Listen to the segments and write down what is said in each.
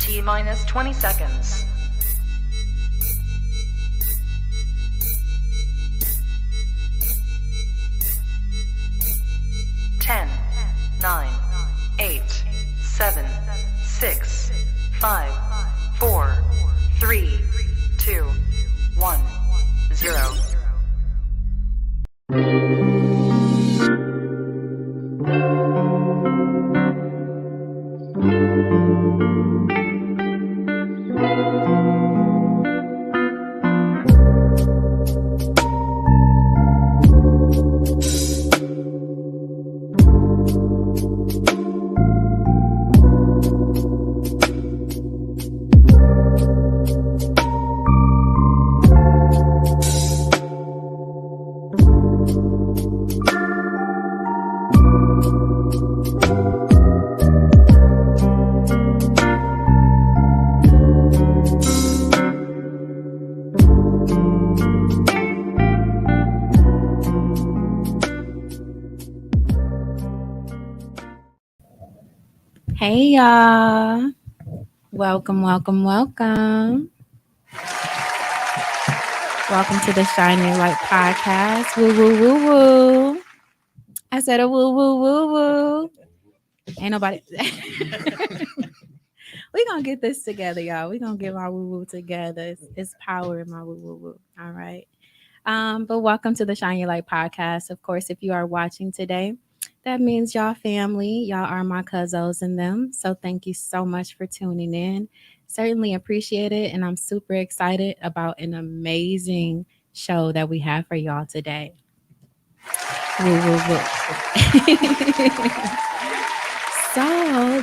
T minus 20 seconds. 10, 9, 8, 7, 6, 5, 4, 3, 2, 1, 0. Hey y'all, welcome welcome to the Shine Your Light podcast. Woo woo woo woo. I said a woo woo woo woo. Ain't nobody. We gonna get this together, y'all. We gonna get our woo woo together. It's power in my woo woo woo. All right. But welcome to the Shine Your Light podcast. Of course, if you are watching today, that means y'all family. Y'all are my cousins and them. So thank you so much for tuning in. Certainly appreciate it. And I'm super excited about an amazing show that we have for y'all today. Woo, woo, woo. So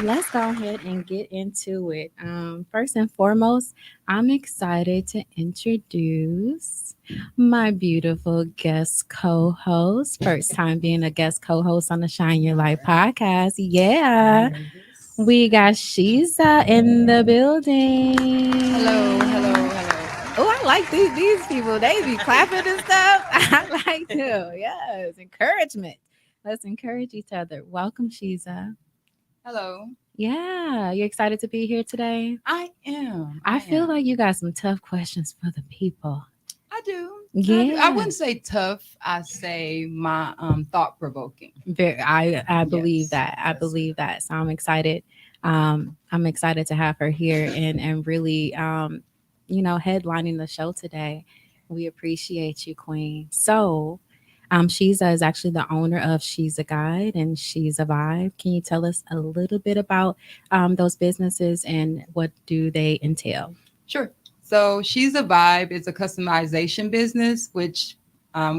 let's go ahead and get into it. First and foremost, I'm excited to introduce my beautiful guest co-host. First time being a guest co-host on the Shine Your Light podcast. Yeah. We got Shiza in the building. Hello. Oh, I like these people. They be clapping and stuff. I like to. Yes. Encouragement. Let's encourage each other. Welcome, Shiza. Hello. Yeah. You excited to be here today? I am. I feel like you got some tough questions for the people. I do. Yeah. I wouldn't say tough. I say my thought provoking. I believe Yes. that. I believe that. So I'm excited. I'm excited to have her here and really headlining the show today. We appreciate you, Queen. So Shiza is actually the owner of She's a Guide and She's a Vibe. Can you tell us a little bit about those businesses and what do they entail? Sure. So She's a Vibe is a customization business, which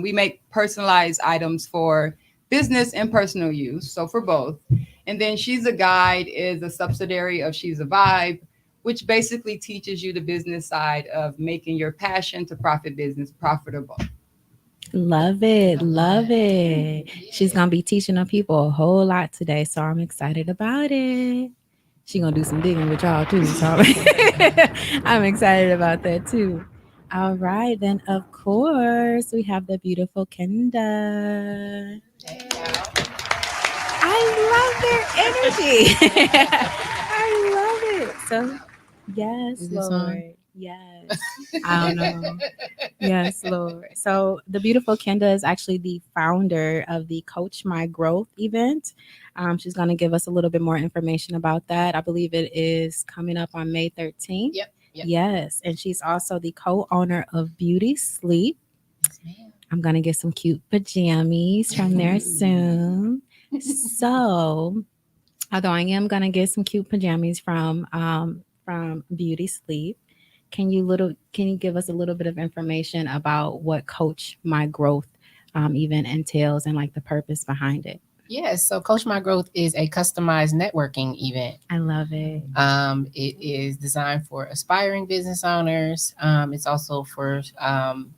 we make personalized items for business and personal use. So for both. And then She's a Guide is a subsidiary of She's a Vibe, which basically teaches you the business side of making your passion to profit business profitable. Love it. She's going to be teaching the people a whole lot today, so I'm excited about it. She's going to do some digging with y'all too, so I'm excited about that too. All right, then of course we have the beautiful Kenda. I love their energy. I love it. So yes, Lord. Yes. I don't know. Yes, Lord. So the beautiful Kenda is actually the founder of the Coach My Growth event. She's going to give us a little bit more information about that. I believe it is coming up on May 13th. Yep. Yes. And she's also the co-owner of Beauty Sleep. Yes, ma'am. I'm going to get some cute pajamas from there soon. So, although I am going to get some cute pajamas from Beauty Sleep, can you give us a little bit of information about what Coach My Growth event entails and like the purpose behind it? Yes. So Coach My Growth is a customized networking event. I love it. It is designed for aspiring business owners. It's also for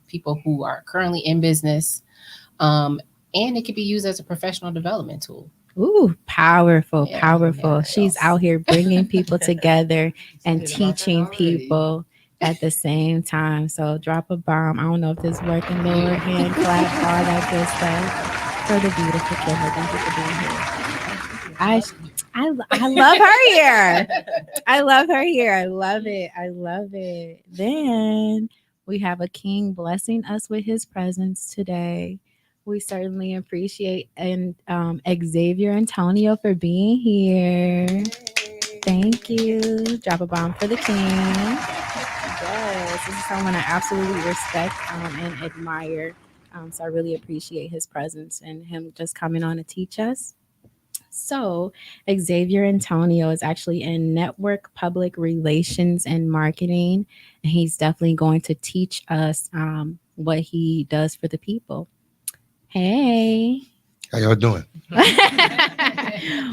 people who are currently in business. And it can be used as a professional development tool. Ooh, powerful. Yeah, She's out here bringing people together and teaching people at the same time. So drop a bomb. I don't know if this is working, Lord. Hand clap, all that good stuff. For the beautiful Kimber. Thank you for being here. I love her here. I love her here. I love it. I love it. Then we have a king blessing us with his presence today. We certainly appreciate and Xavier Antonio for being here. Thank you. Drop a bomb for the king. Yes, this is someone I absolutely respect and admire. So I really appreciate his presence and him just coming on to teach us. So, Xavier Antonio is actually in network public relations and marketing. And he's definitely going to teach us what he does for the people. Hey. How y'all doing?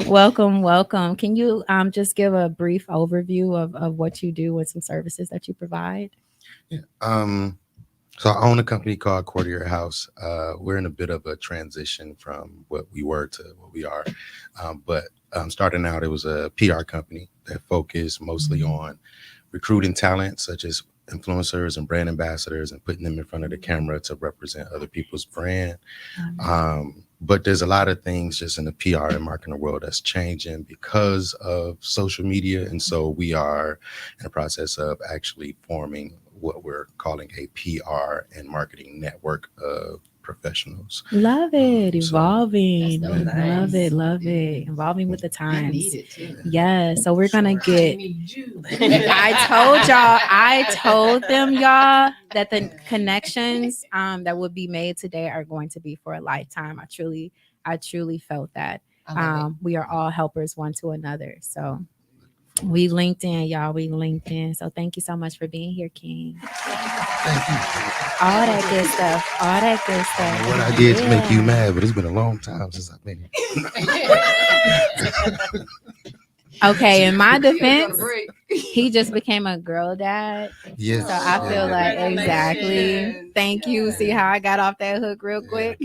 Welcome, welcome. Can you just give a brief overview of what you do with some services that you provide? Yeah. So I own a company called Courtier House. We're in a bit of a transition from what we were to what we are. But starting out, it was a PR company that focused mostly on recruiting talent, such as influencers and brand ambassadors, and putting them in front of the camera to represent other people's brand. But there's a lot of things just in the PR and marketing world that's changing because of social media. And so we are in the process of actually forming what we're calling a PR and marketing network of professionals. Love it. Evolving. That's so nice. Love it. Love it. Evolving with the I times. need it too. Yeah. So we're gonna I get need you. I told them y'all that the connections that would be made today are going to be for a lifetime. I truly felt that. I love We are all helpers one to another. So we linked in, y'all. We linked in. So thank you so much for being here, King. Thank you. All that good stuff. All that good I stuff. don't know what I did to make you mad, but it's been a long time since I've been here. Okay, in my You're gonna defense, break. he just became a girl dad. Yes. So I feel like exactly. Thank you. See how I got off that hook real quick?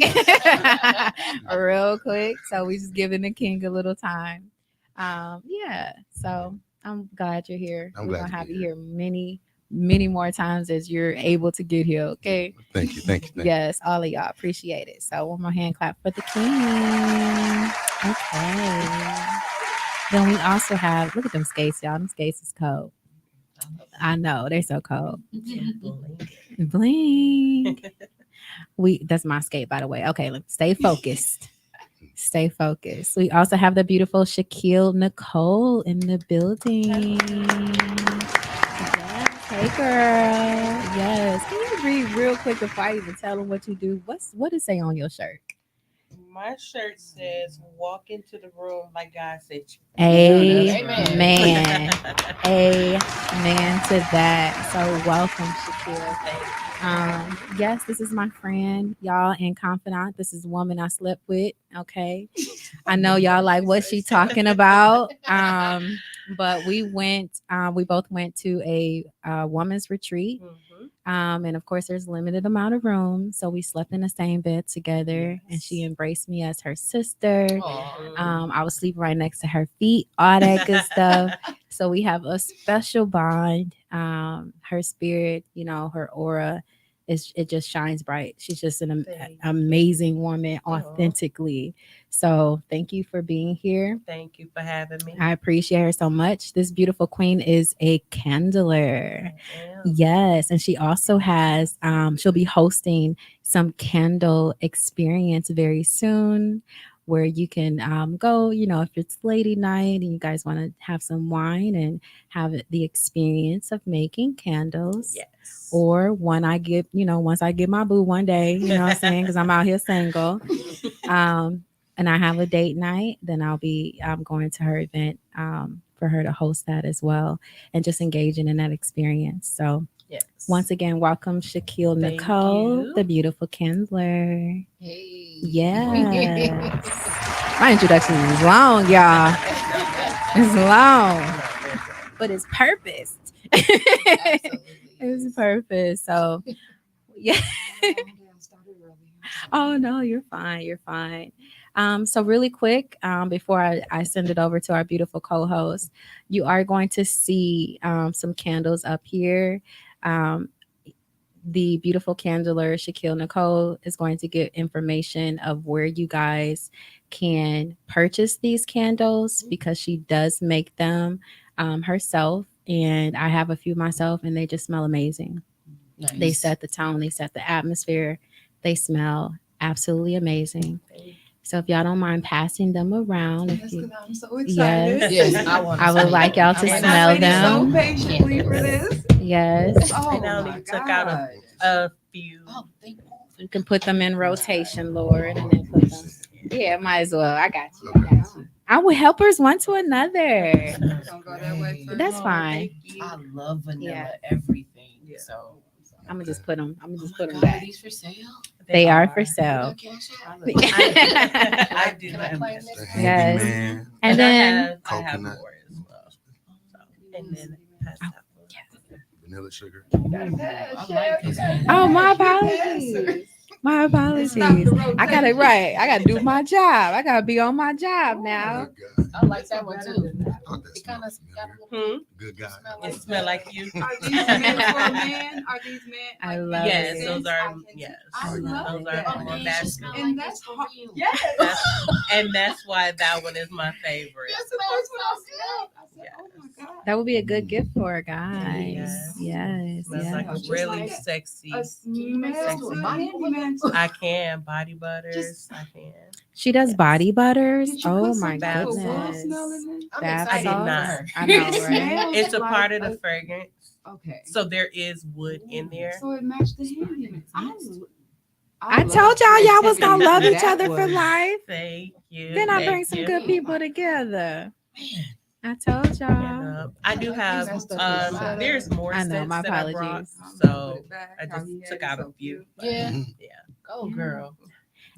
Real quick. So we just giving the king a little time. Yeah. So I'm glad you're here. I'm We're glad gonna to have be you here many more times as you're able to get here. Okay. Thank you. Thank you. Thank you. Yes, all of y'all appreciate it. So one more hand clap for the king. Okay. Then we also have, look at them skates, y'all. Them skates is cold. I know they're so cold. Blink. That's my skate, by the way. Okay, stay focused. Stay focused. We also have the beautiful Shaquille Nicole in the building. Yes, hey girl. Yes. Can you read real quick before I even tell them what you do? What does it say on your shirt? My shirt says, "Walk into the room like God said you." Amen. Amen to that. So welcome, Shaquille. Yes, this is my friend, y'all, and confidant. This is the woman I slept with. Okay. I know y'all like what she talking about. But we both went to a woman's retreat. And of course, there's a limited amount of room. So we slept in the same bed together, and she embraced me as her sister. I was sleeping right next to her feet, all that good stuff. So we have a special bond. Her spirit, her aura, it just shines bright. She's just an amazing woman, authentically. So thank you for being here. Thank you for having me. I appreciate her so much. This beautiful queen is a candler. Yes, and she also has she'll be hosting some candle experience very soon, where you can go, if it's lady night and you guys want to have some wine and have the experience of making candles. Yes. Or once I get my boo one day, what I'm saying, because I'm out here single. And I have a date night, then I'll be going to her event for her to host that as well, and just engaging in that experience. So Yes. once again, welcome Shaquille Thank Nicole, you. the beautiful Kindler. Hey. Yes. My introduction is long, y'all. It's long, but it's purposed. It's purpose. So yeah. Oh no, you're fine. You're fine. So really quick, before I send it over to our beautiful co-host, you are going to see some candles up here. the beautiful candler Shaquille Nicole is going to get information of where you guys can purchase these candles because she does make them herself, and I have a few myself, and they just smell amazing. Nice. They set the tone, they set the atmosphere, they smell absolutely amazing. So if y'all don't mind passing them around, if Yes, you, 'cause I'm so excited. Yes, I would like y'all to And smell I waited them. so patiently for this. Yes, Oh And I my only took out God. a few. Oh, thank you. you can put them in rotation, Lord, and then put them. Yeah, might as well. I got you. I got you. I will helpers one to another. Don't go that way first. That's Lord. fine. Thank you. I love vanilla Yeah. everything. Yeah. So, I'm gonna just put them. I'm gonna oh just my put them God, are back. these for sale? They are for sale. Your Cash App? I do Can I have claim this. this? The Yes. handyman. And then I have Coconut. more as well. So, and then pass Oh, out. Vanilla sugar. I like this. oh, my apologies. My apologies. I got it right. I gotta do my job. I gotta be on my job now. Good guy. I like that one too. Oh, that It kind of smells got a familiar. little Good guy. smell It like smell like you. Are these meant for a man? Are these meant? I like, love Yes, it. those I are. can- Yes, I love those that. are Oh, more man, she masculine. smell And like that's it's for hot. real. Yes. And that's why that one is my favorite. That's the first one I smelled. I said, oh my God. That would be a good gift for a guy. Yes. Yes. Smells Yes. like a Just really like sexy. A smell to a good body handyman. I can body butters. I can. She does Yes. body butters. Did you Oh put my some type of wood goodness. smell in it? I'm Bath excited I did for not. her. I know, It right? smells It's a like part of the fragrance. Okay. So there is wood in there. So it matched the handyman. I told y'all was gonna love each other for life. Thank you. Then I thank bring some you. good people together. I told y'all. And, I do have. There's more I know, scents my that I brought, apologies. so I just took out a few. Yeah. Yeah. Go, girl.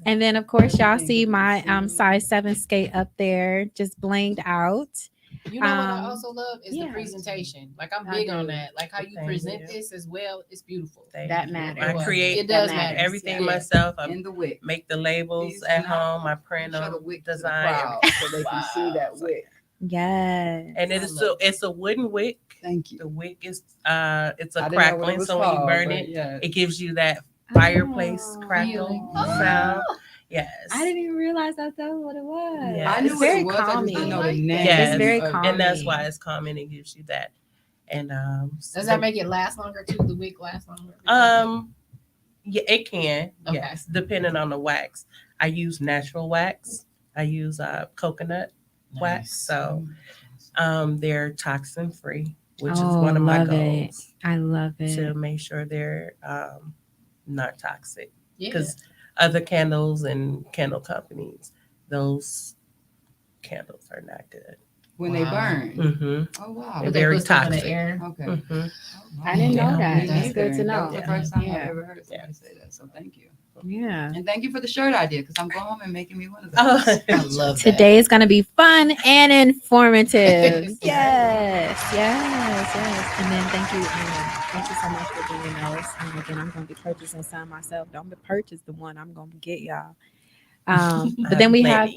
And then of course y'all see my size 7 skate up there, just blinged out. You know what I also love is yeah. the presentation. Like I'm I big do. on that. Like how you Thank present you. this as well. It's beautiful. Thank That you. matters. I create It does That matter. everything Yeah. myself. I In the wick. make the labels These at not- home. I print Show the them, wick to the design, crowd so they can see that wick. Yes. and it is so. It's a wooden wick. Thank you. The wick is it's I a didn't know what it crackling. was So when you called, burn but it, yeah. it gives you that fireplace Oh. crackling Oh. sound. Yes. I didn't even realize that was what it was. Yeah. I knew It's what very it was. I just calming. didn't know I the like name. that. Yes. It's very of it. calming. And that's why it's common. It gives you that. And Does that make it last longer too? The wick lasts longer? yeah, it can. Okay. Yes, depending on the wax. I use natural wax. I use coconut wax. So they're toxin free, which is Oh, one of my love it. goals I love it. to make sure they're not toxic. Yeah. Because other candles and candle companies, those candles are not good. When they burn. Mm-hmm. Oh wow. They're They very put stuff in the toxic. air. Okay. Mm-hmm. I didn't know Yeah. that. Me That's good neither. to That know. was the first time I've Yeah. ever heard somebody say that. So thank you. Yeah. And thank you for the shirt idea because I'm going home and making me one of those. Oh, I love that. Today is going to be fun and informative. yes, yes, yes. And then thank you so much for doing those. Again, I'm going to be purchasing some myself. Don't purchase the one I'm going to get y'all. But then we have,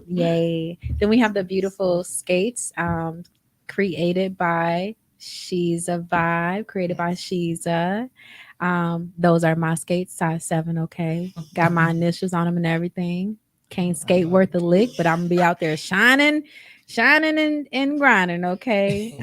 yay. Then we have the beautiful skates created by She's a Vibe, created by Sheeza. Those are my skates, size 7. Okay, got my initials on them and everything. Can't skate worth a lick, but I'm gonna be out there shining and grinding. Okay.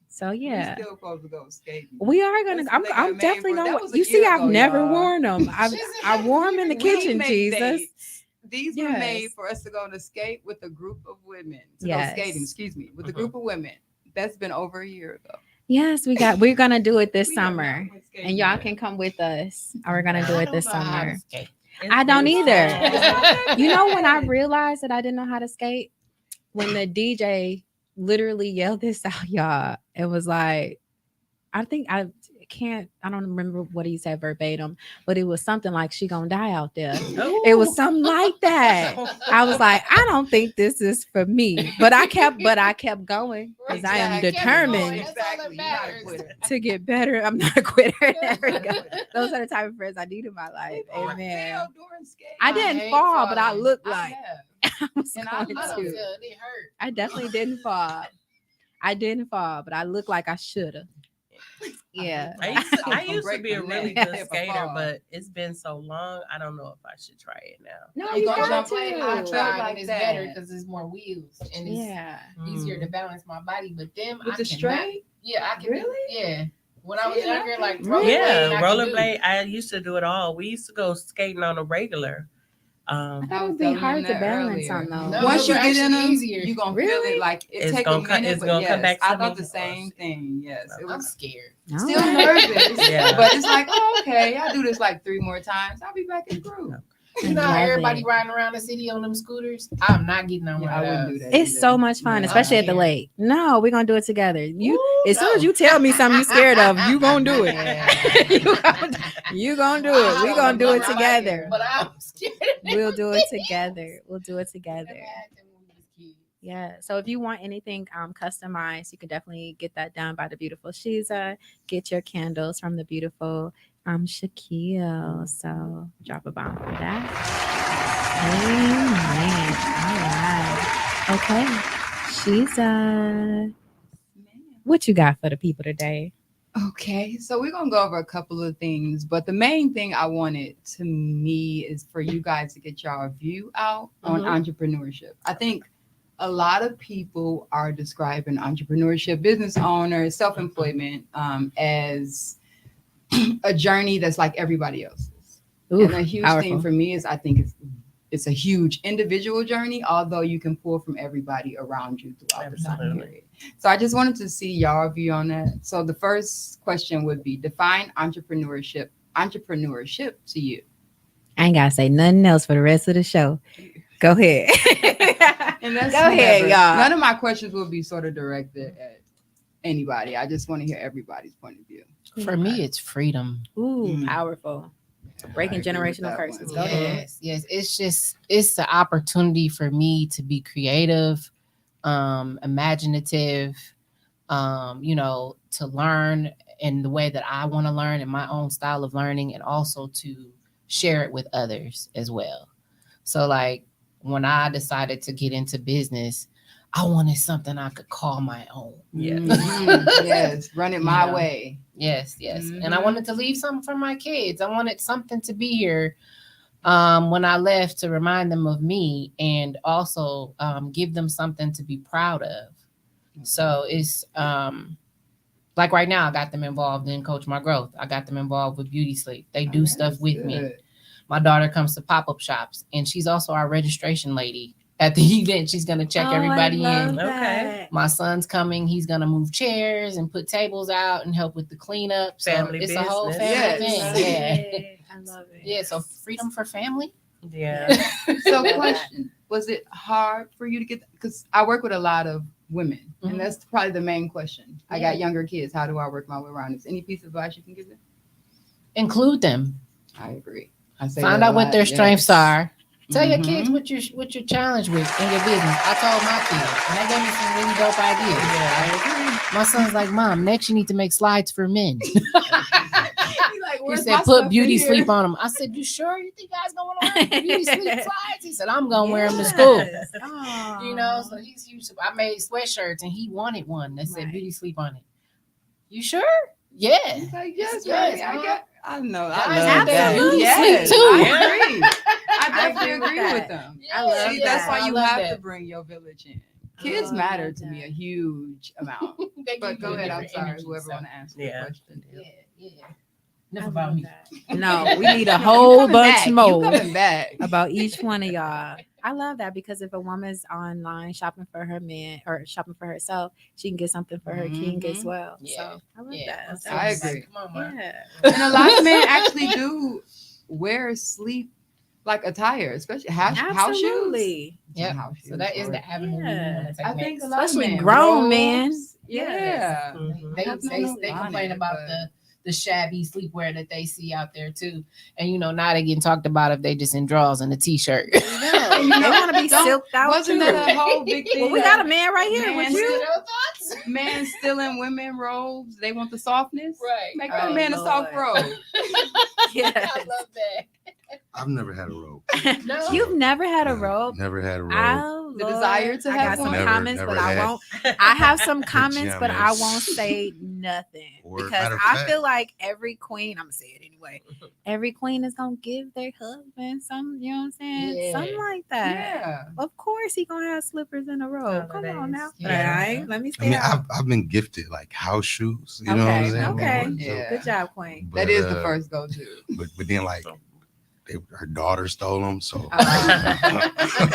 So yeah, We still supposed to go skating. we are gonna. That's what they got I'm made definitely for. That gonna. was a You see, year I've ago, never y'all. worn them. I wore them in the We kitchen. make Jesus. dates. These were Yes. made for us to go on a skate with a group of women. To Yes. go skating, excuse me, with a group of women. That's been over a year ago. Yes, we're gonna do it this We have summer, not went skating and y'all yet. can come with us. We're gonna do I it don't this know how to summer. skate. I don't either. Oh, You know when I realized that I didn't know how to skate? When the DJ literally yelled this out, y'all. It was like, I don't remember what he said verbatim, but it was something like she gonna die out there. It was something like that. I was like, I don't think this is for me. But I kept going because I am Exactly. determined That's all that Exactly. You're not a matters. quitter. to get better. I'm not a quitter. There we go. Those are the type of friends I need in my life. People Amen. fell during skate. I didn't hate fall, but I falling. looked I like have. I was And I going I don't to. feel it. It hurt. I definitely didn't fall. I didn't fall, but I looked like I should have. Yeah. I used to Break be a my really neck good if I skater, fall. but it's been so long. I don't know if I should try it now. No, You you gonna got jump to. like I I felt tried, like and it's that. better because there's more wheels and it's Yeah. easier to balance my body. But them, With I the cannot- straight? Yeah, I can. Really? Yeah. When I was See, and I younger, can- like Really? rollerblade, Yeah, I could do. rollerblade. I used to do it all. We used to go skating on a regular. I thought I it was would be telling hard them to that balance earlier. on those. No, Once you those are get in actually them, easier. you're gonna Really? feel it. Like it It's take gonna a minute, it's but gonna yes, come back I to thought me. the same thing. Yes, it I'm was scared. All still right. nervous. Yeah. But it's like, oh, okay, I'll do this like 3 more times. I'll be back in the groove. You know how love everybody it. riding around the city on them scooters? I'm not getting on one Yeah, I of wouldn't do those. that. It's either. so much fun, Yeah. especially at the I'm lake. No, we're gonna do it together. You, Ooh, as soon as no. you tell me something you're scared of, you gonna do it. Yeah. You gonna do I'll it. We hop gonna on do the it ride, together. But I'm scared. We'll do it together. We'll do it together. Never had them when we was kids. Yeah. So if you want anything customized, you can definitely get that done by the beautiful Shiza. Get your candles from the beautiful Shaquille. So drop a bomb for that. Amen. All right. Okay. Shiza. What you got for the people today? Okay, so we're gonna go over a couple of things, but the main thing I wanted to me is for you guys to get your view out on entrepreneurship. I think a lot of people are describing entrepreneurship, business owners, self-employment as a journey that's like everybody else's. Ooh, And a huge thing for me is I think it's a huge individual journey, although you can pull from everybody around you throughout the time Absolutely. period. So I just wanted to see y'all view on that. So the first question would be define entrepreneurship to you. I ain't gotta say nothing else for the rest of the show. Go ahead. And that's Go ahead, whomever. y'all. None of my questions will be sort of directed at anybody. I just want to hear everybody's point of view. For me, it's freedom. Ooh, Mm. powerful. Breaking I agree with generational that curses. one. Go ahead. Yes. It's the opportunity for me to be creative, imaginative, to learn in the way that I want to learn in my own style of learning, and also to share it with others as well. So like when I decided to get into business, I wanted something I could call my own. Yeah. Yes, run it my Yeah. way. Yes. And I Mhm. wanted to leave something for my kids. I wanted something to be here when I left to remind them of me, and also give them something to be proud of. So it's like right now I got them involved in Coach My Growth. I got them involved with Beauty Sleep. They do stuff with me. My daughter comes to pop-up shops, and she's also our registration lady at the event. She's going to check everybody in. Okay. My son's coming. He's going to move chairs and put tables out and help with the cleanup. So Family it's a whole business. family Yes. thing. Yeah. I love it. Yeah. So freedom for family. Yeah. So question, was it hard for you to get, because I work with a lot of women, Mhm. and that's probably the main question. I Yeah. got younger kids. How do I work my way around this? Any piece of advice you can give them? Include them. I agree. I say Find that a out what lot, their yes. strengths are. Tell your Mhm. kids what you're challenged with in your business. I told my kids, and they gave me some really dope ideas. I agree. My son's like, Mom, next you need to make slides for men. He's like, He "Where's said, my put stuff beauty in here?" sleep on them. I said, you sure you think guys gonna want to wear beauty sleep slides? He said, I'm gonna wear them to school. Yes. Aw. You know, so he's huge. I made sweatshirts and he wanted one that said Right. beauty sleep on it. You sure? Yeah. He's like, yes, Yes, baby. I know. Guys I want love that that. beauty Yes, sleep, too. I agree. I I definitely agree with agree that. with them. I love See, that. that's why I you love have that. to bring your village in. Oh, Kids I matter love to me a that. huge amount. They But give go you a ahead. I'm different sorry. energy, Whoever so. want to answer Yeah. the question. Yeah. I Enough love about me. that. No, we need a You whole coming bunch back. You more coming back. about each one of y'all. I love that because if a woman's online shopping for her man or shopping for herself, she can get something for her king as Mhm. well. Yeah. So I love Yeah. that. I agree. Come on, man. Yeah. And a lot of men actually do wear sleep like attire, especially house shoes. Absolutely. Yep. House So shoes, that is or- the avenue we want to take I think next. a lot Especially of men, grown robes. men. Yeah. Mhm. They That's not no complain bonnet, about but- the shabby sleepwear that they see out there too. And now they getting talked about if they just in drawers and a t-shirt. No, they want to be Don't- silked out Wasn't too. that a whole big thing? Well, we got a man right here Man with still- you. Men stealing women robes. They want the softness. Right. Make Oh, that man a soft Lord. robe. Yes. I love that. I've never had a robe. No. You've never had a No, robe? Never had a robe. Oh, The Lord. desire to I have got some one? comments, Never but I had. won't. I have some comments, but I Pajamas. won't say nothing Or because matter of I fact- feel like every queen. I'm gonna say it anyway. Every queen is gonna give their husband some. You know what I'm saying? Yeah. Something like that. Yeah. Of course, he gonna have slippers and a robe. Come on Holidays. now. Yeah. Right? Let me I stay mean, out. I've been gifted like house shoes. You know what I'm saying? Okay. So- Yeah. Good job, queen. but, That is the first go-to. But then like her daughter stole them. So They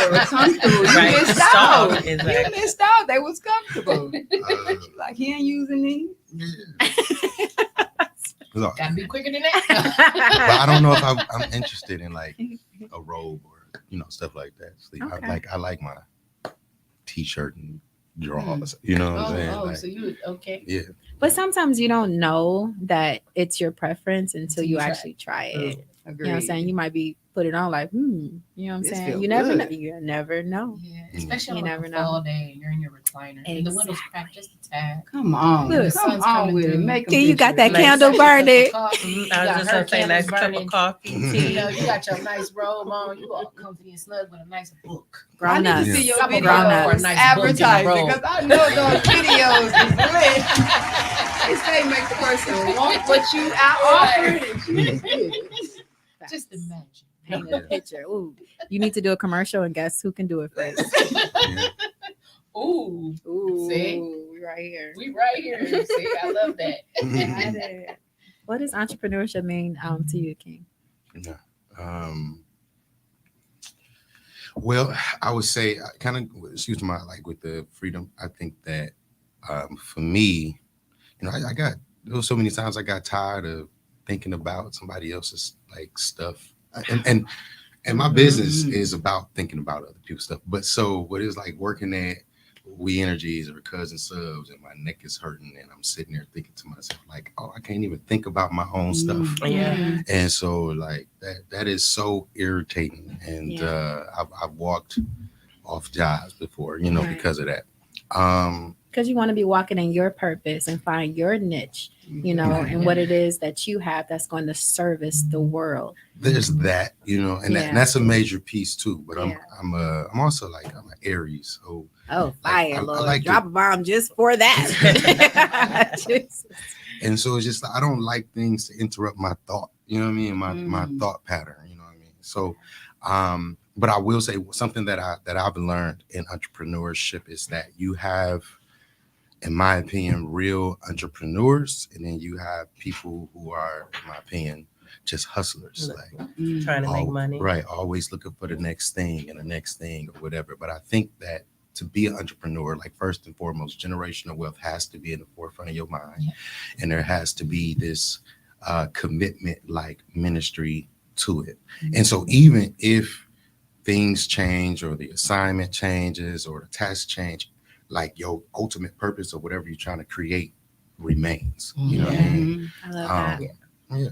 were comfortable. You Right. missed Stop. out. Exactly. You missed out. They was comfortable. uh, Like he ain't using these. yeah. Look, Gotta be quicker than but that. I don't know if I'm interested in like a robe or stuff like that. Sleep. Okay. I like my t-shirt and drawers. You know what I'm saying? Oh, Like, so you okay? yeah. But sometimes you don't know that it's your preference until you try it. actually try it. Agreed. You know what I'm saying? You might be put it on like, you know what I'm This saying? feel You never know. good. You never know. Yeah, Mm. especially You on never like a know. fall day and you're in your recliner and the windows cracked just a tad. Come on. Look. Come Sun's on coming with it. through. Make 'em Then you got that picture it. candle burning. I You was got just her gonna say nice candles cup burning. of coffee. You know, you got your nice robe on. You all comfy and snug with a nice book. I Grown need up. to see your Couple videos grown-ups. for For a nice book and a advertising robe. because I know those videos is lit. They say make the person want what you offered and she just did it. Just imagine. Paint a picture. Ooh, you need to do a commercial, and guess who can do it first? Yeah. Ooh, Ooh, See? right here. we right here. See, I love that. Got it. What does entrepreneurship mean to you, King? Yeah. Well, I would say kind of excuse my like with the freedom. I think that for me, I got there was so many times I got tired of thinking about somebody else's like stuff, and my business is about thinking about other people's stuff. But so what is like working at We Energies or Cousin Subs, and my neck is hurting, and I'm sitting there thinking to myself like, oh, I can't even think about my own stuff. Yeah. And so like that is so irritating. And Yeah. I've walked off jobs before, Right. because of that. Because you want to be walking in your purpose and find your niche, and what it is that you have that's going to service the world. There's that, and Yeah. that's a major piece too. But Yeah. I'm also like I'm an Aries, so Oh, Like, fire, I Lord. like Drop a bomb just for that. Jesus. and so it's just I don't like things to interrupt my thought. You know what I mean? My thought pattern. You know what I mean? So, but I will say something that I've learned in entrepreneurship is that you have, in my opinion, real entrepreneurs, and then you have people who are, in my opinion, just hustlers. Like Trying to make al- money. Right, always looking for the next thing and the next thing or whatever. But I think that to be an entrepreneur, like first and foremost, generational wealth has to be in the forefront of your mind. Yeah. And there has to be this commitment, like ministry to it. And so even if things change or the assignment changes or the task change, like your ultimate purpose or whatever you're trying to create remains. You know what I mean? I love that. Yeah.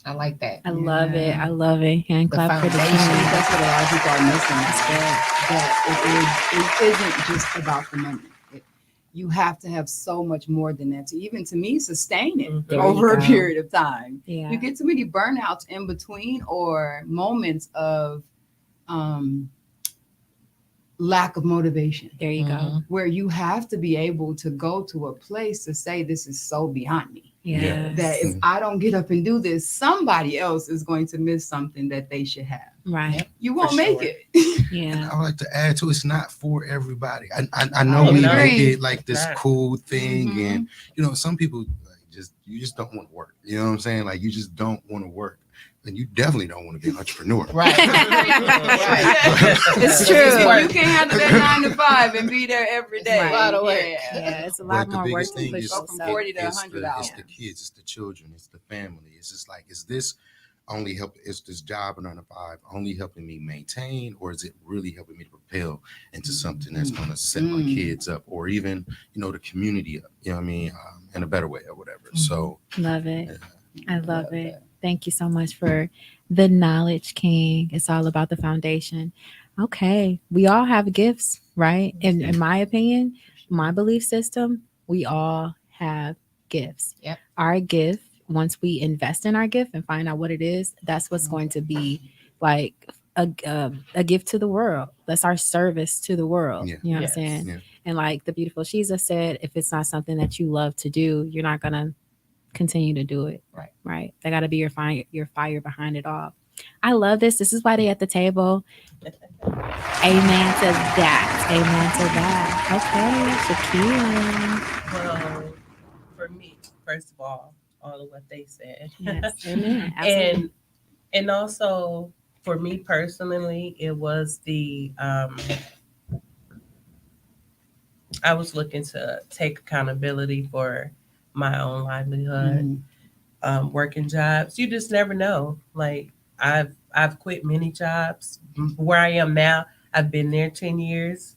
I like that. I love it. I love it. Hand The clap for the foundation. king. That's what a lot of people are missing. That it isn't just about the money. You have to have so much more than that to even to me sustain it There you over a go. period of time. Yeah. You get too many burnouts in between or moments of lack of motivation There you go. where you have to be able to go to a place to say this is so beyond me. Yeah. That if I don't get up and do this, somebody else is going to miss something that they should have. Right. You won't For make sure. it. Yeah. I would like to add to it's not for everybody. I know I we agree. make it like this Right. cool thing, Mhm. and some people like you just don't want to work. You know what I'm saying? Like you just don't want to work, and you definitely don't want to be an entrepreneur. Right. Right. It's You true. can't have that 9 to 5 and be there every day. Right. A lot of work. Yeah. Yeah, it's a lot But the more work biggest to thing push is Go from yourself. 40 to it's 100 the, hours. it's the kids, it's the children, it's the family. It's just like, is this only help? Is this job 9 to 5 only helping me maintain, or is it really helping me to propel into something that's going to set my kids up, or even the community up? You know what I mean? In a better way or whatever. So Love it. I love it. that. Thank you so much for the knowledge, King. It's all about the foundation. Okay. We all have gifts, right? And in my opinion, my belief system, we all have gifts. Yep. Our gift, once we invest in our gift and find out what it is, that's what's going to be like a gift to the world. That's our service to the world. Yeah. You know what I'm Yes. saying? Yeah. And like the beautiful Shiza said, if it's not something that you love to do, you're not gonna continue to do it. Right. Right. That got to be your fire behind it all. I love this. This is why they at the table. Amen to that. Amen to that. Okay, Shakira. Well, for me, first of all of what they said. Yes. Amen. Absolutely. And also for me personally, it was the I was looking to take accountability for my own livelihood, working jobs. You just never know. Like I've quit many jobs. Where I am now, I've been there 10 years.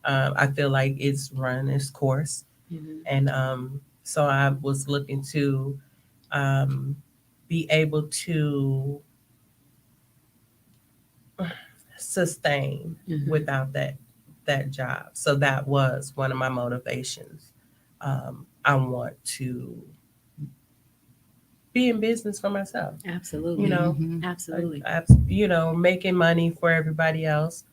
I feel like it's run its course, Mhm. and so I was looking to um, be able to sustain Mhm. without that job. So that was one of my motivations. I want to be in business for myself. Absolutely. You know, Absolutely. making money for everybody else.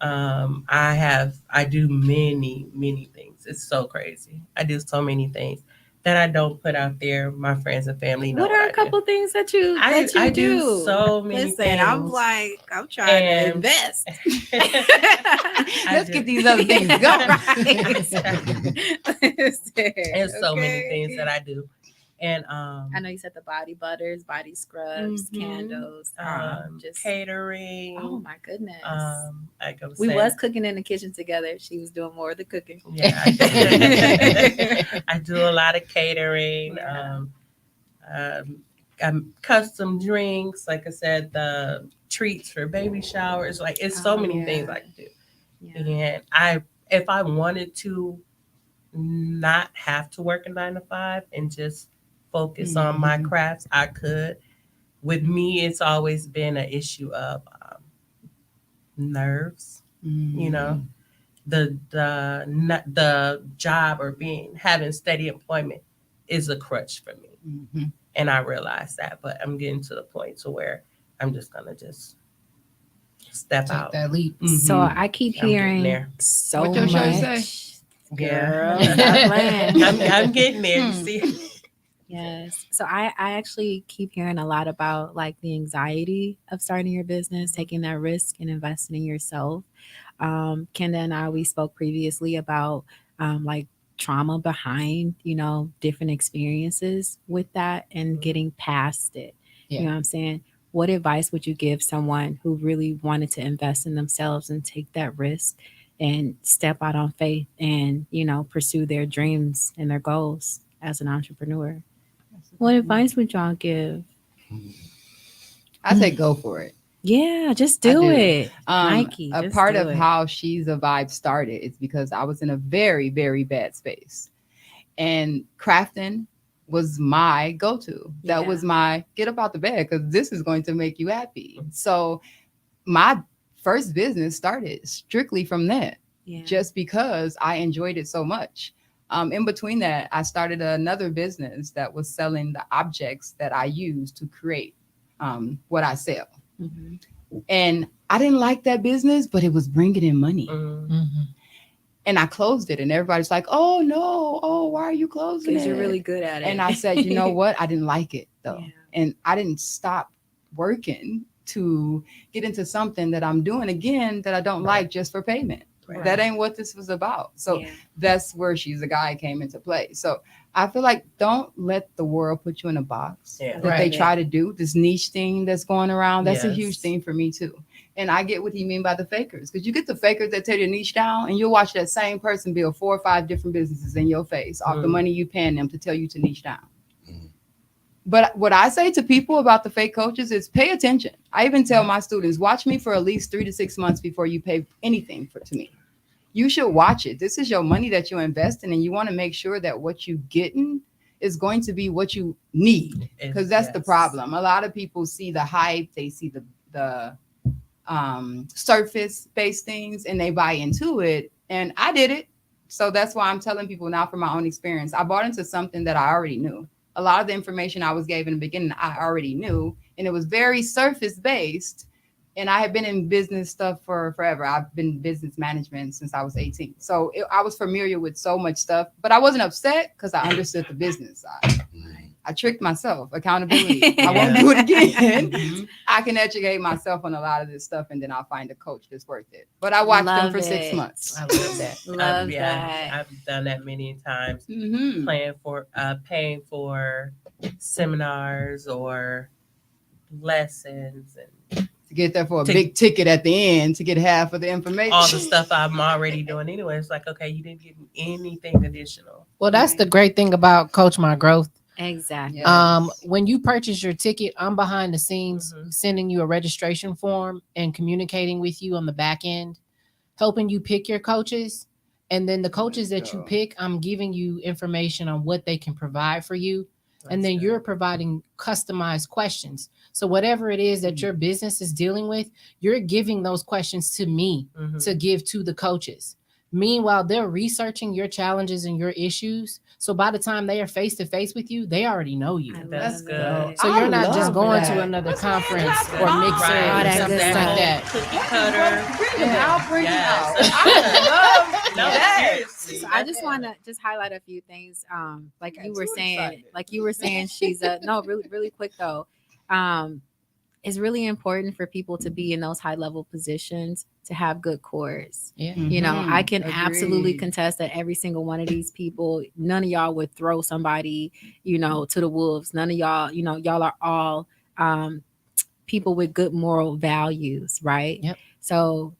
I do many things. It's so crazy. I do so many things that I don't put out there. My friends and family know What are a I do. couple things that you I do do? so many Listen, things. I'm trying to And- invest. Let's do. get these other things going. There's so many things that I do. And I know you said the body butters, body scrubs, Mhm. candles, just catering. oh my goodness. Like I was We saying, was cooking in the kitchen together. She was doing more of the cooking. yeah, I do a lot of catering. Yeah. Custom drinks, like I said, the treats for baby showers. Like it's so Oh, many yeah. things I can do. Yeah. And if I wanted to not have to work a 9 to 5 and just focus on my crafts, I could. With me, it's always been an issue of nerves. You know, the job or having steady employment is a crutch for me, and I realize that. But I'm getting to the point to where I'm just gonna step Take out. that leap. So Mhm. I keep I'm getting hearing there. so What your shirt say? much. Yeah. Girl, stop playing. I'm getting there. You see. Yes. So I actually keep hearing a lot about like the anxiety of starting your business, taking that risk and investing in yourself. Kenda and I, we spoke previously about like trauma behind, different experiences with that and getting past it. You Yeah. know what I'm saying? What advice would you give someone who really wanted to invest in themselves and take that risk and step out on faith and, pursue their dreams and their goals as an entrepreneur? What advice would y'all give? I say go for it. Yeah, just I do do. it. Nike, A just part do of it. how She's a Vibe started is because I was in a very, very bad space. And crafting was my go-to. That was Yeah. my get up out the bed because this is going to make you happy. So my first business started strictly from that, Yeah. just because I enjoyed it so much. In between that, I started another business that was selling the objects that I use to create what I sell. Mhm. And I didn't like that business, but it was bringing in money. Mm-hmm. And I closed it. And everybody's like, oh, no. Oh, why are you closing it? Because you're really good at it. And I said, you know what? I didn't like it, though. Yeah. And I didn't stop working to get into something that I'm doing again that I don't like just for payment. Right. That ain't what this was about. So Yeah. that's where She's a Guy came into play. So I feel like don't let the world put you in a box Yeah. that they Right. try to do. This niche thing that's going around, that's a Yes. huge thing for me too. And I get what he mean by the fakers, because you get the fakers that tear your niche down, and you'll watch that same person build 4 or 5 different businesses in your face off the money you paying them to tell you to niche down. But what I say to people about the fake coaches is pay attention. I even tell my students, watch me for at least 3 to 6 months before you pay anything to me. You should watch it. This is your money that you're investing, and you want to make sure that what you're getting is going to be what you need, because that's the Yes. problem. A lot of people see the hype, they see the surface-based things, and they buy into it. And I did it. So that's why I'm telling people now from my own experience. I bought into something that I already knew. A lot of the information I was gave in the beginning, I already knew, and it was very surface-based. And I had been in business stuff for forever. I've been in business management since I was 18. So I was familiar with so much stuff, but I wasn't upset because I understood the business side. I tricked myself. Accountability. I won't do it again. I can educate myself on a lot of this stuff, and then I'll find a coach that's worth it. But I watched them for 6 months. I love that. Love that. I've done that many times. Mm-hmm. Paying for seminars or lessons and To get there for a big ticket at the end to get half of the information. all the stuff I'm already doing anyway. It's like, okay, you didn't give me anything additional. Well, that's the great thing about Coach My Growth. Exactly. Yes. When you purchase your ticket, I'm behind the scenes Mhm. sending you a registration form and communicating with you on the back end, helping you pick your coaches. And then the coaches that you pick, I'm giving you information on what they can provide for you. And then you're providing customized questions. So whatever it is that your business is dealing with, you're giving those questions to me to give to the coaches. Meanwhile, they're researching your challenges and your issues. So by the time they are face to face with you, they already know you. That's good. So I you're not just love going that. to another conference or Right. mixer All or that something good like stuff. that. Cookie cutter. Bring it out. Bring Yes. it out. I love No, that. seriously. So I just want to just highlight a few things. Like Got you were too saying, excited. she's really quick though. It's really important for people to be in those high level positions to have good cores. Yeah. You know, I can Agreed. absolutely contest that every single one of these people, none of y'all would throw somebody, to the wolves. None of y'all, y'all are all people with good moral values, right? Yep. So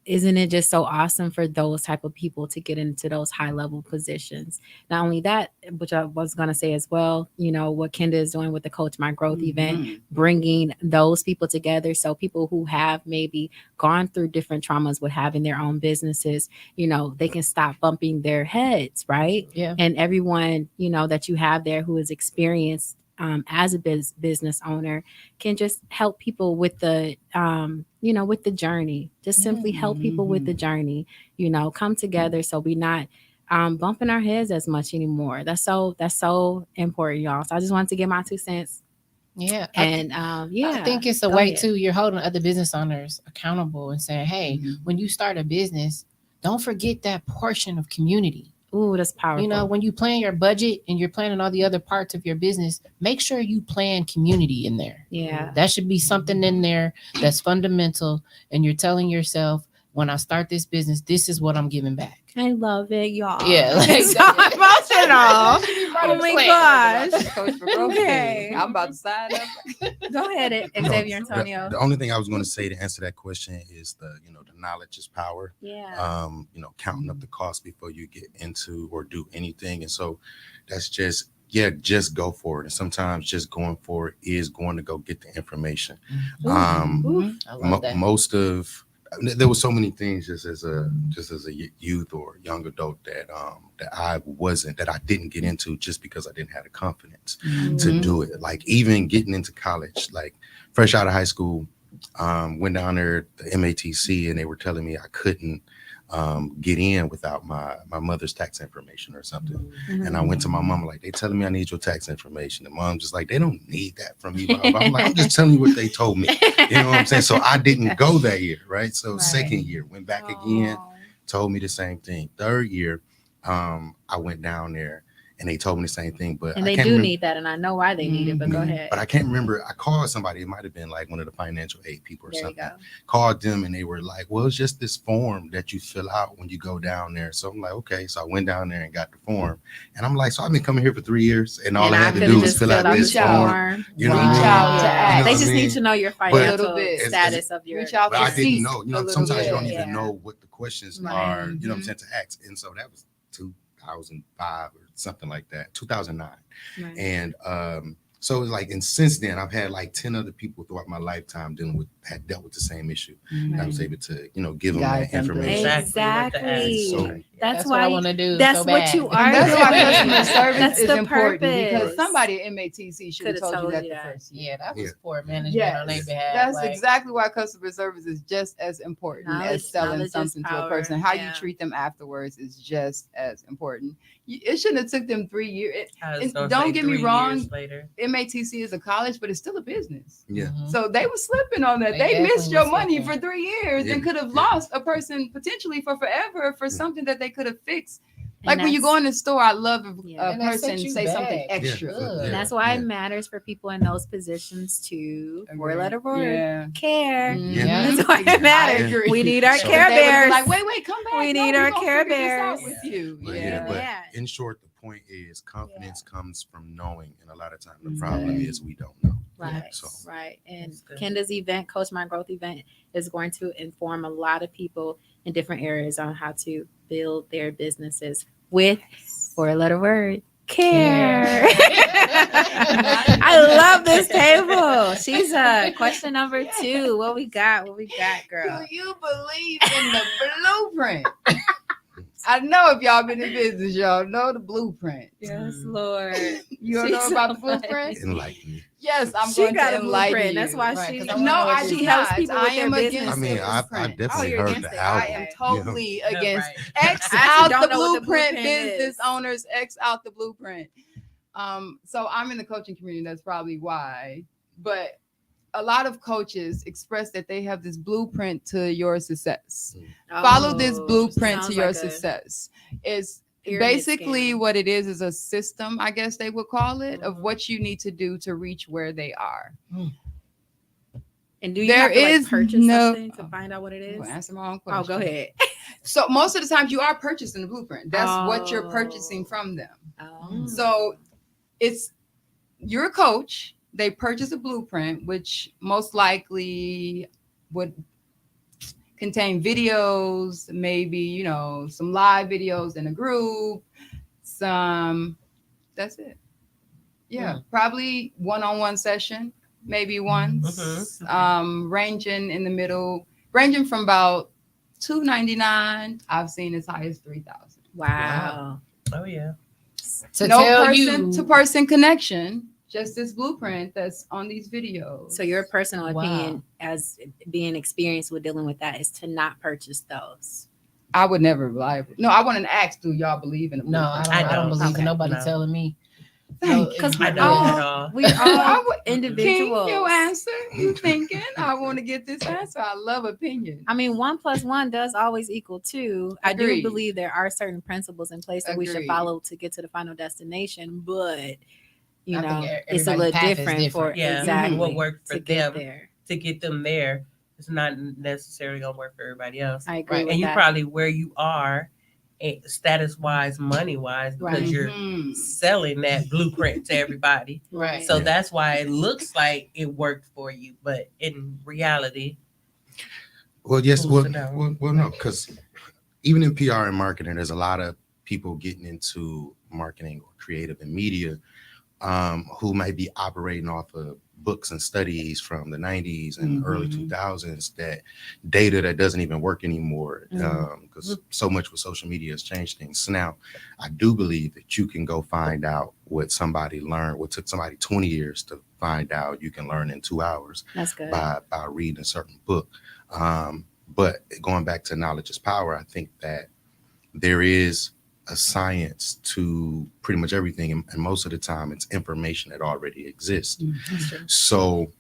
isn't it just so awesome for those type of people to get into those high level positions? Not only that, which I was going to say as well, what Kenda is doing with the Coach My Growth event, bringing those people together. So people who have maybe gone through different traumas with having their own businesses, they can stop bumping their heads, right? Yeah. And everyone, that you have there who has experienced as a business owner can just help people with the with the journey. Just simply help people with the journey, come together so we not bumping our heads as much anymore. That's so important, y'all. So I just wanted to give my 2 cents. Yeah. And I think it's a Go way ahead. too. You're holding other business owners accountable and saying, hey, when you start a business, don't forget that portion of community. Ooh, that's powerful. When you plan your budget and you're planning all the other parts of your business, make sure you plan community in there. Yeah. That should be something in there that's fundamental. And you're telling yourself, when I start this business, this is what I'm giving back. I love it, y'all. Yeah, like It's so emotional. Oh my gosh. Coach for Growth Okay. Day. I'm about to sign up. Go ahead, Xavier Antonio. The only thing I was going to say to answer that question is the knowledge is power. Yeah. Counting up the cost before you get into or do anything. And so that's just go for it. And sometimes just going for it is going to go get the information. I love that. There were so many things just as a youth or young adult that I didn't get into just because I didn't have the confidence to do it. Like even getting into college, like fresh out of high school, went down there the MATC and they were telling me I couldn't get in without my mother's tax information or something. And I went to my mom, like, they telling me I need your tax information. And mom just like, they don't need that from you. I'm like, I'm just telling you what they told me. You know what I'm saying? So I didn't go that year, right? So second year, went back again, told me the same thing. Third year, I went down there and they told me the same thing. But And they do need that, and I know why they need it, but go ahead. But I can't remember. I called somebody. It might have been like one of the financial aid people or There you something. go. Called them and they were like, well, it's just this form that you fill out when you go down there. So I'm like, okay. So I went down there and got the form. And I'm like, so I've been coming here for 3 years and all I had to could've do was just fill out filled this the form. You know what I Reach mean? out to ask. You know They what just I need mean? to know your But financial bit. status of your. Reach out But to I didn't cease know. a little Sometimes you bit. don't even Yeah. know what the questions Right. are. You know what I'm saying, to ask. And so that was 2005 or something like that, 2009. Right. And so it's like, and since then I've had like 10 other people throughout my lifetime had dealt with the same issue. And I was able to, give them Guide that them through it. information. Exactly. So- That's what I why want to do. that's so what bad. you are And that's why doing. customer service That's is the important purpose. because somebody at MATC should have Could've told you told that you the that. first year. Yeah, that was Yeah. poor management Yes. on their behalf. That's like, exactly why customer service is just as important Knowledge as selling is something to a power. person. How Yeah. you treat them afterwards is just as important. It shouldn't have took them 3 years. I was gonna Don't say get me 3 wrong. years later. MATC is a college, but it's still a business. Yeah. Mhm. So they were slipping on that. They They missed definitely your was money slipping. for 3 years Yeah. and could have Yeah. lost a person potentially for forever for something that they could have fixed. And Like when you that's- go in the store, I love if Yeah. a And that person set you say something back. extra. Ugh. And that's why it matters for people in those positions to four-letter word Yeah. care. Mhm. Yeah. That's why Yeah. it matters. I agree. We need our So- Care They would've been Bears. like, wait, come back. We No, need our gonna Care figure this out Bears. with you. But Yeah. but Yeah. in short, the point is confidence comes from knowing, and a lot of times the Mhm. problem is we don't know. Right, So- right. And That's good. Kenda's event, Coach My Growth event, is going to inform a lot of people in different areas on how to build their businesses with four-letter word care. I love this table. She's question number 2. What we got? What we got, girl? Do you believe in the blueprint? I know if y'all been in business, y'all know the blueprint. Yes, Lord. You don't know She's about the so funny. blueprint? Enlighten me. Yes, I'm She going got to a enlighten blueprint. you. That's why Right, she 'cause I wanna No, know I what do she it helps not. people I with their am business. against I mean, the I've blueprint. definitely you're heard against the it. album. I am Okay. totally against Right. X I actually out don't the know what the blueprint blueprint business is. owners, X out the blueprint. So I'm in the coaching community. That's probably why. But a lot of coaches express that they have this blueprint to your success. Follow this Oh, blueprint to sounds your like a success. It's pyramid basically scheme. what it is a system, I guess they would call it, of Mhm. what you need to do to reach where they are. And do you There have to is purchase no- something to find out what it is? Well, answer my own question. Oh, go ahead. So most of the times you are purchasing the blueprint. That's what you're purchasing Oh. from them. Oh. So it's you're a coach. They purchase a blueprint, which most likely would contain videos, maybe, some live videos in a group, that's it. Yeah, probably one-on-one session, maybe once, ranging from about $299. I've seen as high as $3,000. Wow. Oh yeah. To No tell person you to person connection, just this blueprint that's on these videos. So your personal Wow. opinion as being experienced with dealing with that is to not purchase those. I would never lie. No, I want to ask, do y'all believe in a no, I blueprint? don't, I don't believe Okay. in nobody No. telling me. Thank Because you. I we're don't all, at all. we I all would- individuals. King, your answer. You thinking? I want to get this answer. I love opinion. I mean, 1 + 1 does always equal 2. I do Agreed. believe there are certain principles in place that we should Agreed. follow to get to the final destination, but you I know, think it's a everybody's little path is different, different. for Yeah. exactly What worked for to get them there. to get them there is not necessarily gonna work for everybody else. I agree Right. with And you that. probably where you are, status wise, money wise, because Right. you're Mhm. selling that blueprint to everybody. Right. So Yeah. that's why it looks like it worked for you, but in reality, Well, yes. Who's to know? Well, no, because even in PR and marketing, there's a lot of people getting into marketing or creative and media who might be operating off of books and studies from the 90s and early Mhm. 2000s, that data that doesn't even work anymore, Mhm. because so much with social media has changed things. So now I do believe that you can go find out what somebody learned, what took somebody 20 years to find out, you can learn in 2 hours That's good. by reading a certain book. But going back to knowledge is power, I think that there is a science to pretty much everything, and most of the time it's information that already exists. That's true. So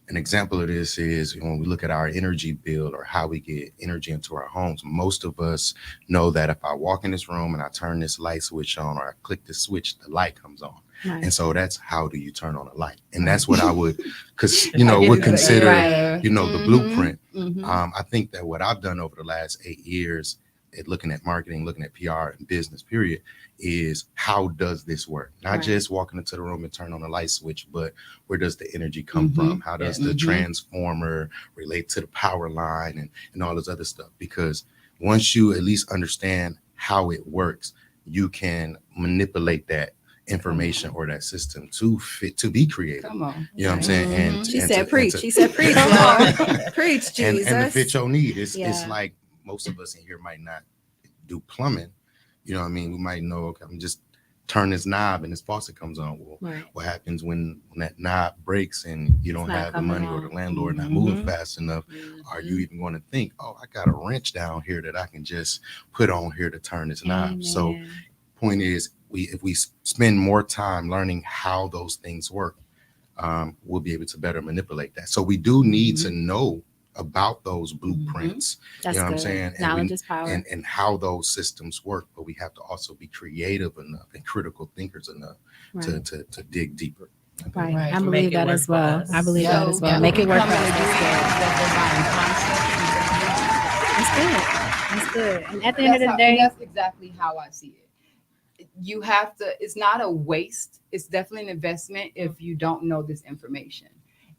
an example of this is when we look at our energy bill or how we get energy into our homes. Most of us know that if I walk in this room and I turn this light switch on, or I click this switch, the light comes on. Right. And so that's how do you turn on a light? And that's what I would, because I get would it. consider, Right. the Mhm. blueprint. Mhm. I think that what I've done over the last 8 years at looking at marketing, looking at PR and business, period, is how does this work? Not Right. just walking into the room and turn on the light switch, but where does the energy come Mhm. from? How does the Mhm. transformer relate to the power line and all this other stuff? Because once you at least understand how it works, you can manipulate that information or that system to be creative. Come on. You know what I'm saying? And She and said to- preach. and to- She said preach, Come Lord. Preach, and Jesus. to fit your need. It's Yeah. like most of us in here might not do plumbing. You know what I mean? We might know, okay, I'm just turn this knob and this faucet comes on. Well, Right. what happens when that knob breaks and you don't not have the coming money, or on. the landlord not Mhm. moving fast enough? Are you even going to think, oh, I got a wrench down here that I can just put on here to turn this knob? So Amen. point is, if we spend more time learning how those things work, we'll be able to better manipulate that. So we do need to know about those blueprints. That's You know good. what I'm saying? Knowledge is power. And how those systems work, but we have to also be creative enough and critical thinkers enough Right. to dig deeper. Right. Right. I To believe make it that work as for well. us. I believe that as well. yeah, Make it work for Becoming us. a That's good. That's good. And at the That's end of the how- day, that's exactly how I see it. You have to, it's not a waste. It's definitely an investment if you don't know this information.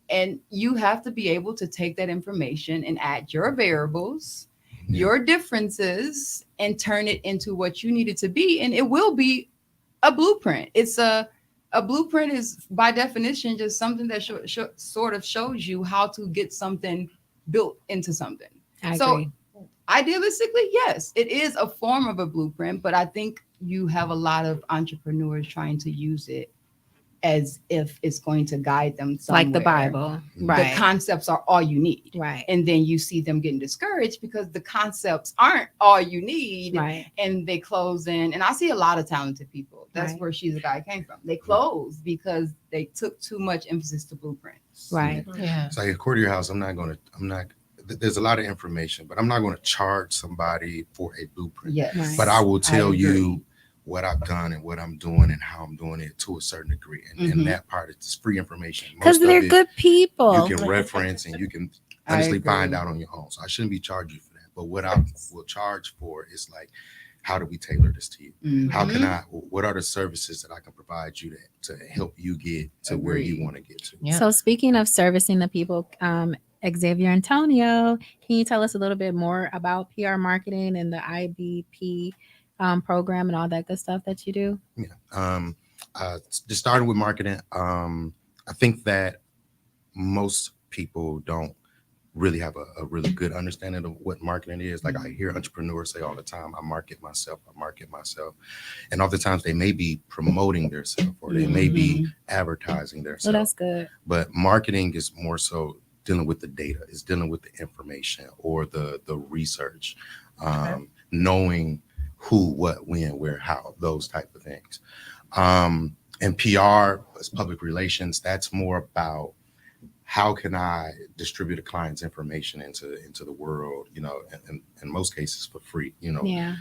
And you have to be able to take that information and add your variables, your differences, and turn it into what you need it to be. And it will be a blueprint. It's a blueprint is by definition just something that sort of shows you how to get something built into something. I So agree. idealistically, yes, it is a form of a blueprint, but I think you have a lot of entrepreneurs trying to use it as if it's going to guide them somewhere. Like the Bible. The Right. concepts are all you need. Right. And then you see them getting discouraged because the concepts aren't all you need. Right. And they close in. And I see a lot of talented people. That's Right. where She's a Guy came from. They closed because they took too much emphasis to blueprints. Right. Yeah. So like, according to your house, there's a lot of information, but I'm not going to charge somebody for a blueprint. Yes. Right. But I will tell agree. you what I've done and what I'm doing and how I'm doing it to a certain degree. And Mhm. that part is free information. Because Most of they're it good people. you can reference and you can I honestly agree. find out on your own. So I shouldn't be charging you for that. But what I will charge for is like, how do we tailor this to you? Mhm. How can what are the services that I can provide you to help you get to where you Agreed. want to get to? Yeah. So speaking of servicing the people, Xavier Antonio, can you tell us a little bit more about PR marketing and the IBP program and all that good stuff that you do? Yeah. Just starting with marketing. I think that most people don't really have a really good understanding of what marketing is. Like I hear entrepreneurs say all the time, I market myself. And oftentimes they may be promoting themselves or they may be advertising So themselves. that's good. But marketing is more so dealing with the data, it's dealing with the information or the research, knowing who, what, when, where, how, those type of things. And PR, as public relations, that's more about how can I distribute a client's information into the world, you know, and in most cases for free, you know. Yeah.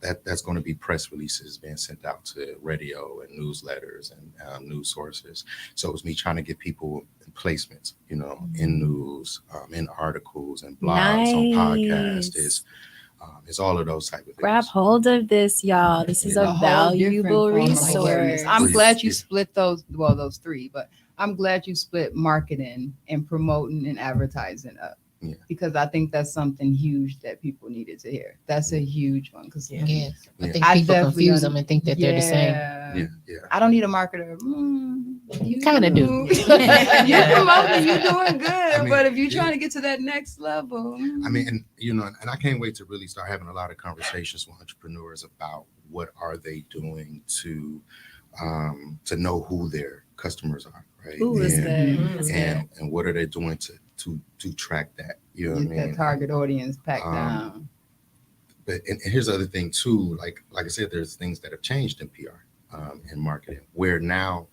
That's going to be press releases being sent out to radio and newsletters and news sources. So it's me trying to get people in placements, you know, in news, in articles and blogs, on podcasts. It's all of those type of things. Grab hold of this, y'all. This is a whole valuable different form of awareness. resource. I'm Please, glad you yeah. split those three, but I'm glad you split marketing and promoting and advertising up. Yeah. Because I think that's something huge that people needed to hear. That's a huge one. Because Yeah. Yes. I Yeah. think I people definitely confuse them and think that they're the same. Yeah. I don't need a marketer. You kinda do. You're promoting, you're doing good. I mean, but if you're yeah. trying to get to that next level, I mean, and you know, and I can't wait to really start having a lot of conversations with entrepreneurs about what are they doing to know who their customers are, right? Ooh, that's and, good. That's and what are they doing to track that? You know what I get mean? that target audience packed down. But and here's the other thing too. Like I said, there's things that have changed in PR and marketing, where now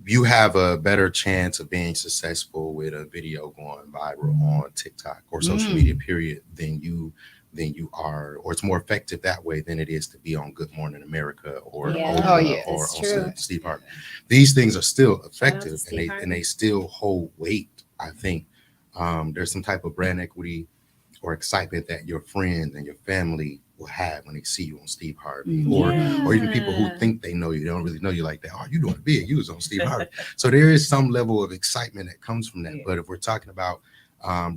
you have a better chance of being successful with a video going viral on TikTok or social media, period, than you are, or it's more effective that way than it is to be on Good Morning America or Yeah. Oprah Oh, yeah, or it's on true. Steve Harvey. These things are still Shout out effective to Steve Harvey. and they still hold weight. I think there's some type of brand equity or excitement that your friends and your family will have when they see you on Steve Harvey, or even people who think they know you, they don't really know you like that. Oh, you doing big? You was on Steve Harvey. So there is some level of excitement that comes from that. Yeah. But if we're talking about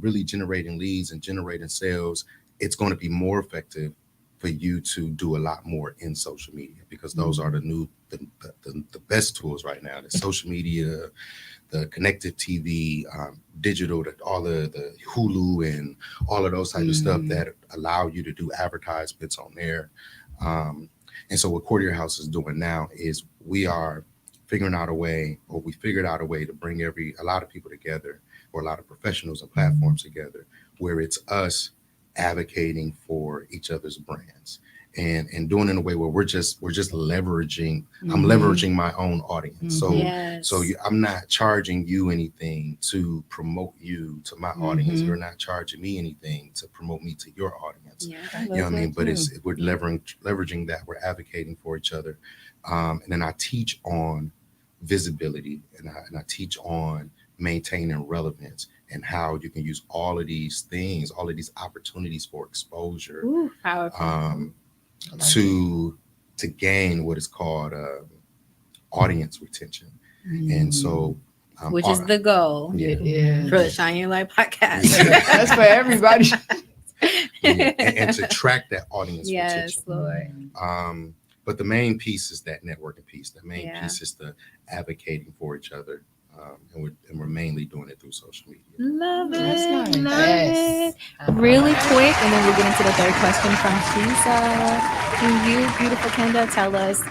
really generating leads and generating sales, it's going to be more effective for you to do a lot more in social media, because those are the best tools right now. The social media, the connected TV, digital, all the Hulu and all of those type of stuff that allow you to do advertisements on there. And so what Courtier House is doing now is we figured out a way to bring a lot of people together, or a lot of professionals and platforms together, where it's us advocating for each other's brands and doing it in a way where we're just leveraging. I'm Mhm. leveraging my own audience. So Yes. I'm not charging you anything to promote you to my audience. Mhm. You're not charging me anything to promote me to your audience. Yeah. I You know love what I mean? that But too. it's we're leveraging that. We're advocating for each other, and then I teach on visibility, and I teach on maintaining relevance and how you can use all of these things, all of these opportunities for exposure, Ooh, powerful. um, I like to gain what is called audience retention. And so, Which is the goal yeah, It is. for the Shine Your Light podcast. That's for everybody. yeah, and to track that audience Yes, retention. Lord. But the main piece is that networking piece. The main Yeah. piece is the advocating for each other, and we're mainly doing it through social media. Love That's it. nice. Love Yes. it. Really quick, and then we'll get into the third question from Shiza. Can you, beautiful Kenda, tell us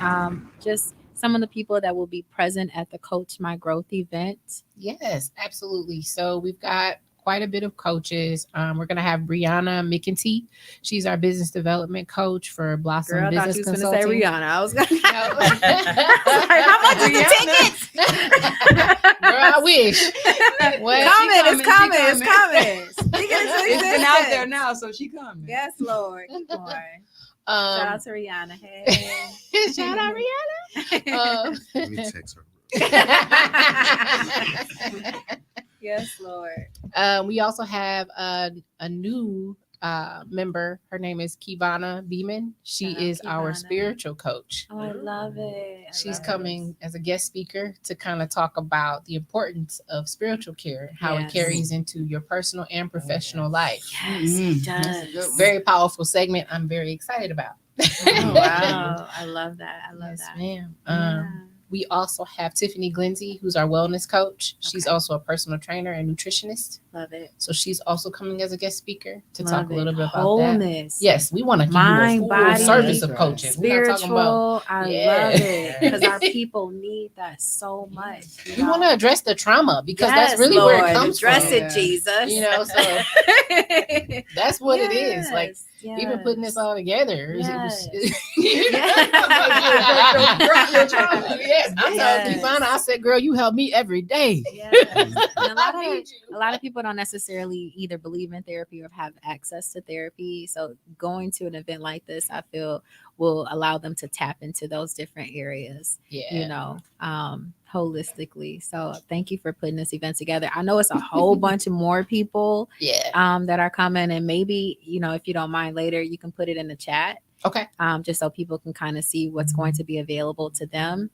just some of the people that will be present at the Coach My Growth event? Yes, absolutely. So we've got quite a bit of coaches. We're going to have Brianna McEntee. She's our business development coach for Blossom Girl, I thought Business you was going to say Consulting. Rihanna. I was going to No. how much is the tickets? Girl, I wish. Well, Coming, it's coming, it's coming. coming. Speaking into It's been out there existence. now, so she coming. Yes, Lord. Keep going. Shout out to Rihanna. Hey. Shout out Rihanna. Let me text her. Yes, Lord. We also have a new member. Her name is Kivana Beeman. She Shout out is our Kivana. spiritual coach. Oh, I love it. I She's love coming as a guest speaker to kind of talk about the importance of spiritual care, how Yes. it carries into your personal and professional life. it. Yes, it That's a good does. one. Very powerful segment. I'm very excited about. Oh, wow. I love that. I love Yes, that. ma'am. Yeah. We also have Tiffany Glindsey, who's our wellness coach. She's Okay. also a personal trainer and nutritionist. Love it. So she's also coming as a guest speaker to Love talk a little it. bit about that. Wholeness. Yes, we want to give you Mind, a full body, service of right. coaching. We're not talking about. Spiritual. I Yeah. love it. Because our people need that so much. We want to address the trauma because Yes, that's really Lord. where it comes Address from. it, Yeah. Jesus. You know, so that's what it is. Like Yes, even putting this all together. Yes. Yes, I Yes. told Kivana, I said, girl, you help me every day. Yes. And a lot I of need you. a lot of people don't necessarily either believe in therapy or have access to therapy. So going to an event like this, I feel, will allow them to tap into those different areas, Yeah. you know, holistically. So thank you for putting this event together. I know it's a whole bunch of more people Yeah. that are coming, and maybe, you know, if you don't mind later, you can put it in the chat. Okay. Just so people can kind of see what's going to be available to them.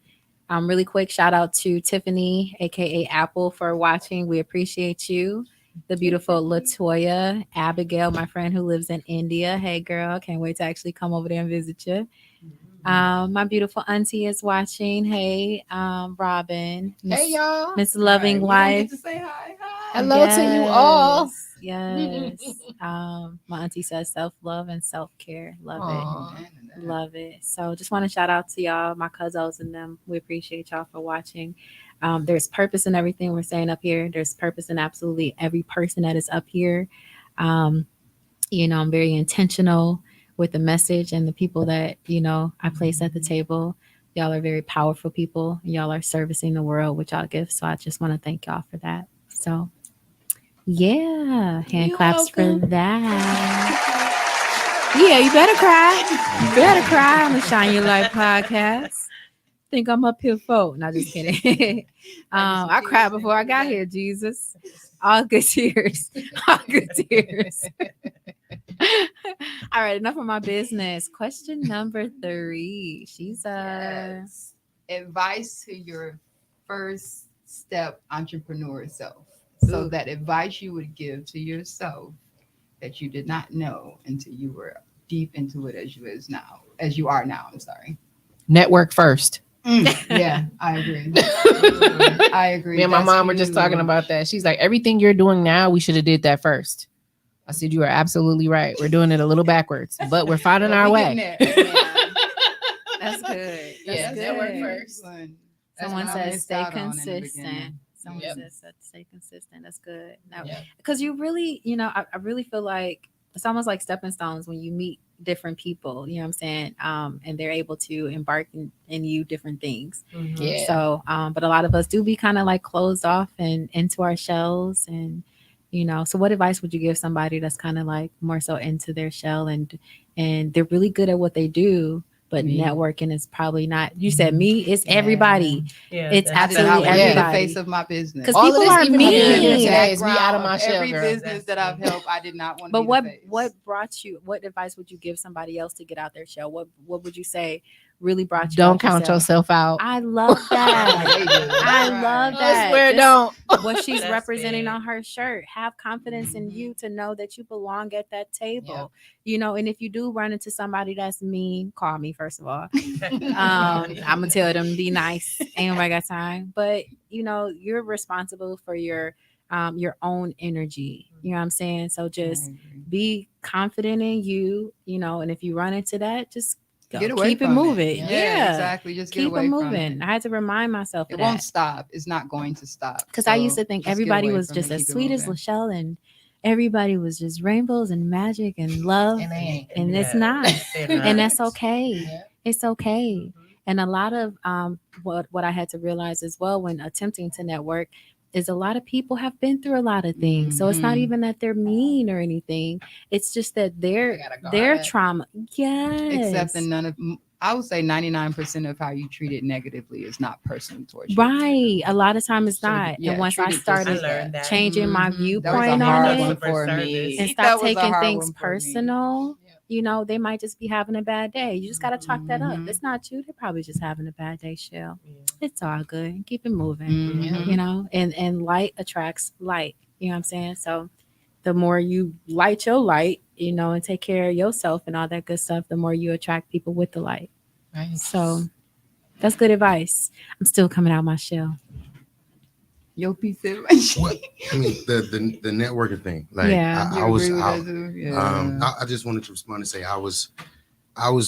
Really quick shout out to Tiffany, aka Apple, for watching. We appreciate you. The beautiful Latoya, Abigail, my friend who lives in India. Hey girl, can't wait to actually come over there and visit you. My beautiful auntie is watching. Hey, Robin. Hey, y'all. Miss Loving Right, we don't Wife. get to say hi. Hello to you all. Yes. My auntie says self-love and self-care. Love it. Aw. Love it. So just want to shout out to y'all, my cousins and them. We appreciate y'all for watching. There's purpose in everything we're saying up here. There's purpose in absolutely every person that is up here. You know, I'm very intentional with the message and the people that, you know, I place at the table. Y'all are very powerful people. And y'all are servicing the world with y'all gifts. So I just want to thank y'all for that. So yeah, hand You're claps welcome. for that. Yeah, you better cry. You better cry on the Shine Your Light podcast. Think I'm up here for? No, just kidding. I cried before I got here, Jesus. All good tears. All good tears. All right, enough of my business. Question number 3. She's Yes. Advice to your first step entrepreneur self. So Ooh. that advice you would give to yourself that you did not know until you were deep into it as you are now. I'm sorry. Network first. Yeah, I agree. I agree. Me and my That's mom were just talking huge. about that. She's like, everything you're doing now, we should have did that first. I said, you are absolutely right. We're doing it a little backwards, but we're finding But our we way. getting there. That's good. That's Yeah, good. network first. That's Someone what I says missed stay out on in the consistent. beginning. Someone Yep. says stay consistent. That's good. Yep. Because you really, you know, I really feel like it's almost like stepping stones when you meet different people, you know what I'm saying? And they're able to embark in you different things. Mhm. Yeah. So, but a lot of us do be kind of like closed off and into our shells. And, so what advice would you give somebody that's kind of like more so into their shell and they're really good at what they do, but Me. networking is probably not, you said me, it's everybody. Yeah, It's that's absolutely I would be everybody. the face of my business. 'Cause All of people this, are even being here mean. today, is me out of Background my shell, every girl. business that I've helped, I did not want to But be what the face. what advice would you give somebody else to get out their shell? What would you say really brought you Don't out count yourself out. I love that. There you go. I Right. love I that. swear, Just don't. what she's That's representing big. on her shirt. Have confidence in you to know that you belong at that table. And if you do run into somebody that's mean, call me first of all. I'm gonna tell them to be nice. Ain't nobody got time. But you're responsible for your own energy. You know what I'm saying? So just be confident in you, and if you run into that, just go. Get away Keep it from moving. Yeah, exactly. Just get Keep away it from moving. it. I had to remind myself It of won't that. stop. It's not going to stop. Because I used So to think just get everybody away was from it, just as keep it sweet as moving. Lachelle and everybody was just rainbows and magic and love. And they ain't. And it's Yeah, not. they're And not. that's okay. Yeah. It's okay. Mhm. And a lot of what I had to realize as well when attempting to network is a lot of people have been through a lot of things. So it's not Mhm. even that they're mean or anything. It's just that They gotta guard their that. trauma. Yes. Except in I would say 99% of how you treat it negatively is not personal towards you. Right. A lot of time it's So, not. yeah, And once treat I it just started I learned that. changing my Mhm. That was a viewpoint hard on one it for Service. me. and That stop was a taking hard things one for me. personal, they might just be having a bad day. You just got to chalk that up. Mhm. It's not you. They're probably just having a bad day, Shell. Yeah. It's all good. Keep it moving, Mhm. and light attracts light. You know what I'm saying? So the more you light your light, and take care of yourself and all that good stuff, the more you attract people with the light. Right. So that's good advice. I'm still coming out my shell. Your piece of What I mean, the networking thing. Like Yeah. I was agree with I, that too? Yeah. I just wanted to respond and say I was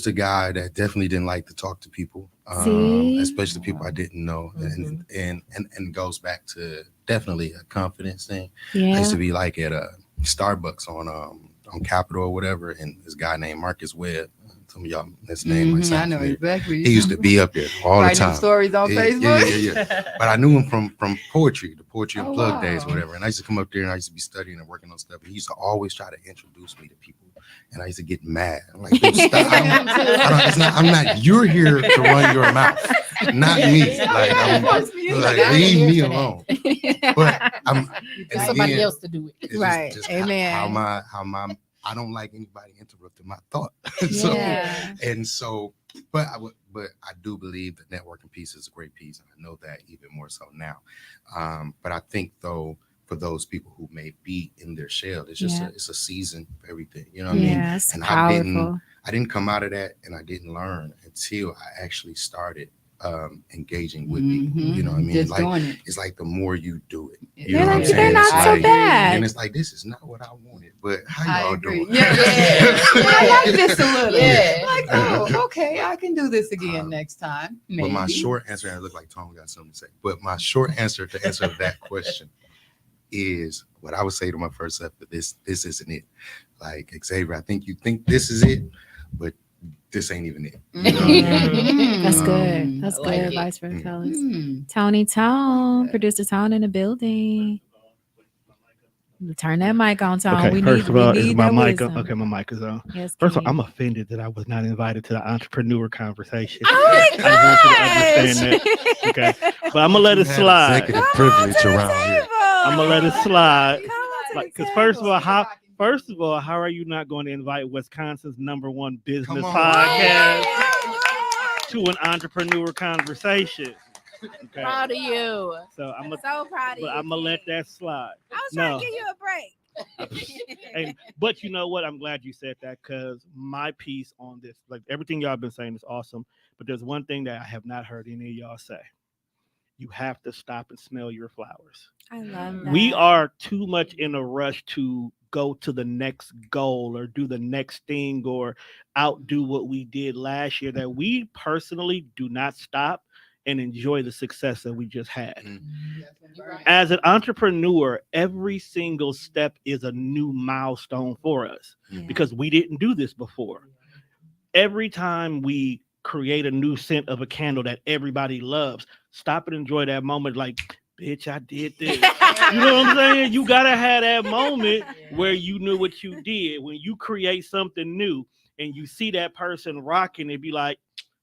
the guy that definitely didn't like to talk to people, See? especially people I didn't know, Mhm. and goes back to definitely a confidence thing. I Yeah. used to be like at a Starbucks on Capitol or whatever, and this guy named Marcus Webb. Some of y'all, his name might Mhm, I sound know familiar. exactly. He used to be up there all the Writing them time. stories on Yeah, Facebook. yeah. But I knew him from poetry, the poetry Oh, unplugged days, wow. whatever. And I used to come up there and I used to be studying and working on stuff. And he used to always try to introduce me to people, and I used to get mad. I'm like, dude, stop. I'm not. You're here to run your mouth, not me. Like, leave me alone. But I'm It's somebody again, else to do it. it's Right. just Amen. how my I don't like anybody interrupting my thought. So Yeah. and so, but I do believe the networking piece is a great piece, and I know that even more so now. But I think though, for those people who may be in their shell, it's just it's a season for everything. You know what I mean? Yeah, it's And powerful. I didn't come out of that, and I didn't learn until I actually started engaging with people. You know what I mean? Just Like doing it. it's like the more you do it, They're you know what I'm like, saying? they're not It's so like- bad. And it's like, this is not what I wanted, but how I y'all agree. doing? Yeah. I like this a little. Yeah. Like, oh, okay, I can do this again next time. But Maybe. my short answer, and I look like Tom got something to say, but my short answer to answer that question is what I would say to my first self, but this isn't it. Like, Xavier, I think you think this is it, but this ain't even it. You know what I mean? That's Um, good. That's I good like it. advice for the fellas. Mm. Tony Tone, that. producer Tone in the building. Turn that mic on, Tone. Okay, we first need, of all, we is need my that mic wisdom. on? Okay, my mic is on. Yes, First of all, King. I'm offended that I was not invited to the entrepreneur conversation. Oh my I just want you to gosh. understand that. Okay, but I'm gonna let You it had slide. executive privilege around here. I'm gonna let it slide. Come on to the Because first of all, table. how are you not going to invite Wisconsin's #1 business Come on. podcast to an entrepreneur conversation? Okay, Proud of you. so I'm gonna, So proud of you. I'm gonna let King. that slide. I was trying No. to give you a break. But you know what? I'm glad you said that, because my piece on this, like everything y'all been saying, is awesome. But there's one thing that I have not heard any of y'all say. You have to stop and smell your flowers. I love that. We are too much in a rush to go to the next goal or do the next thing or outdo what we did last year, that we personally do not stop and enjoy the success that we just had. As an entrepreneur, every single step is a new milestone for us Yeah. because we didn't do this before. every time we create a new scent of a candle that everybody loves, stop and enjoy that moment. Like, bitch, I did this. You know what I'm saying? You gotta have that moment where you knew what you did. When you create something new and you see that person rocking it, be like,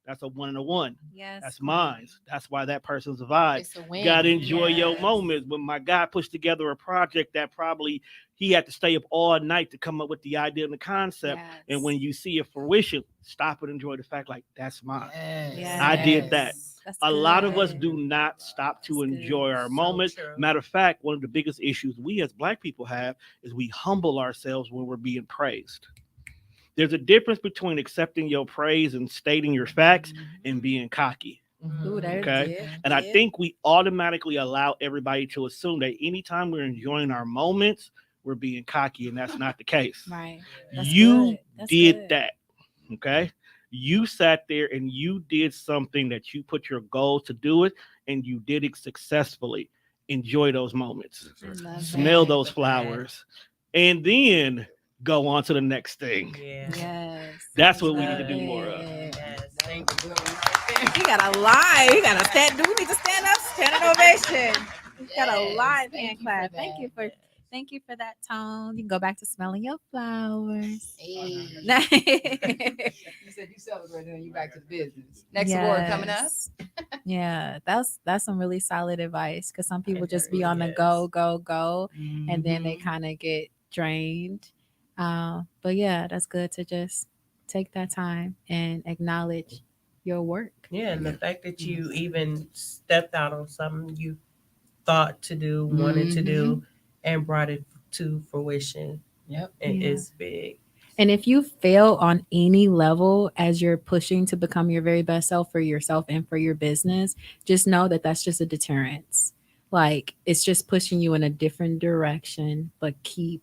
that's a one and a one. Yes. That's mine. That's why that person's a vibe. It's a win. You gotta enjoy your Yes. moments. When my guy puts together a project that probably he had to stay up all night to come up with the idea and the concept. Yes. And when you see it fruition, stop and enjoy the fact like that's mine. Yes. I did that. That's A lot of us good. do not stop to That's good. enjoy our So moments. true. Matter of fact, one of the biggest issues we as Black people have is we humble ourselves when we're being praised. There's a difference between accepting your praise and stating your facts and being cocky. Ooh, there's Okay. it. And I think we automatically allow everybody to assume that anytime we're enjoying our moments, we're being cocky, and that's not the case. Right. That's You good. That's did good. that. Okay. You sat there and you did something that you put your goal to do it, and you did it successfully. Enjoy those moments. I love Smell that. those flowers, and then go on to the next thing. Yeah. Yes. That's I what we need to love do more of. it. Yes. That Thank was you. a good one right there. You got a line. You got to stand. Do we need to stand up? Standing ovation. You got a Yes, line. thank Hand you clap. for Thank you that. for. Thank you for that tone. You can go back to smelling your flowers. Hey. Yes. You said you celebrated and you back to the business. Next award coming up. Yeah, that's some really solid advice because some people It just be really on the is. go, and then they Mhm. kind of get drained. But yeah, that's good to just take that time and acknowledge your work. Yeah, and the fact that you even stepped out on something you thought to do, wanted to do, and brought it to fruition, Yep. it Yeah. is big. And if you fail on any level as you're pushing to become your very best self for yourself and for your business, just know that that's just a deterrence. Like it's just pushing you in a different direction, but keep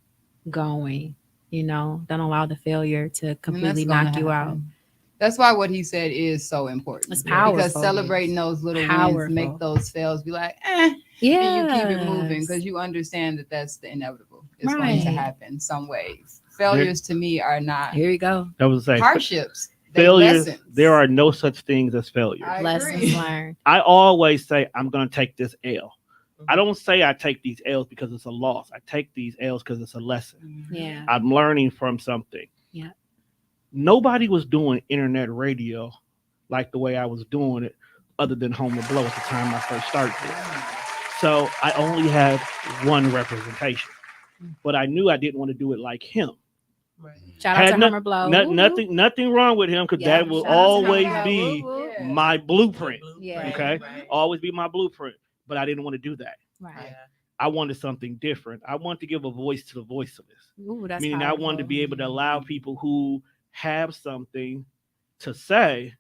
going. Don't allow the failure to completely gonna knock you out. happen. That's why what he said is so important. It's Because powerful. celebrating those little wins, Powerful. make those fails, be like, and you keep it moving because you understand that that's the inevitable. It's going to Right. happen some ways. Failures to me are not Here you go. I was saying, hardships. They failures. lessons. There are no such things as failures. I Lessons agree. learned. I always say I'm going to take this L. I don't say I take these L's because it's a loss. I take these L's because it's a lesson. Yeah. I'm learning from something. Yeah. Nobody was doing internet radio like the way I was doing it, other than Homer Blow at the time I first started it. So I only had one representation, but I knew I didn't want to do it like him. Right. Shout out Had to no- Homer Blow. No- Woo, woo. nothing wrong with him because Yeah, that will shout out to Homer always Blow. be Woo, woo. Yeah. my blueprint. Yeah. Okay. Right. Always be my blueprint, but I didn't want to do that. Right. Yeah. I wanted something different. I wanted to give a voice to the voiceless. Ooh, that's Meaning I wanted to powerful. be able to allow people who have something to say,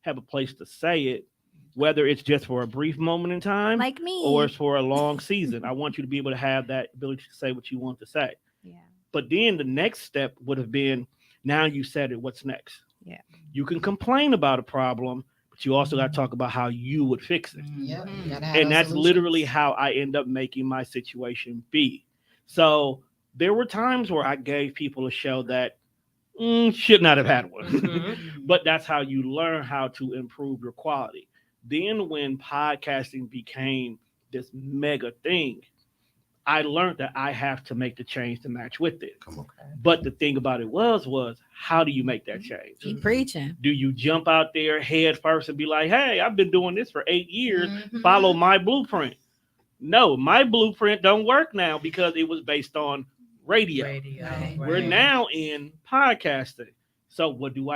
have a place to say it, whether it's just for a brief moment in time like me. or it's for a long season. I want you to be able to have that ability to say what you want to say. Yeah. But then the next step would have been, now you said it, what's next? Yeah. You can complain about a problem, but you also got to talk about how you would fix it. Yep. Gotta have And those that's solutions. literally how I end up making my situation be. So there were times where I gave people a show that should not have had one. Mhm. But that's how you learn how to improve your quality. Then when podcasting became this mega thing, I learned that I have to make the change to match with it. Come on. But the thing about it was how do you make that change? Keep preaching. Do you jump out there head first and be like, hey, I've been doing this for 8 years, Mhm. follow my blueprint? No, my blueprint don't work now because it was based on radio. Radio. We're right. now in podcasting. So what do?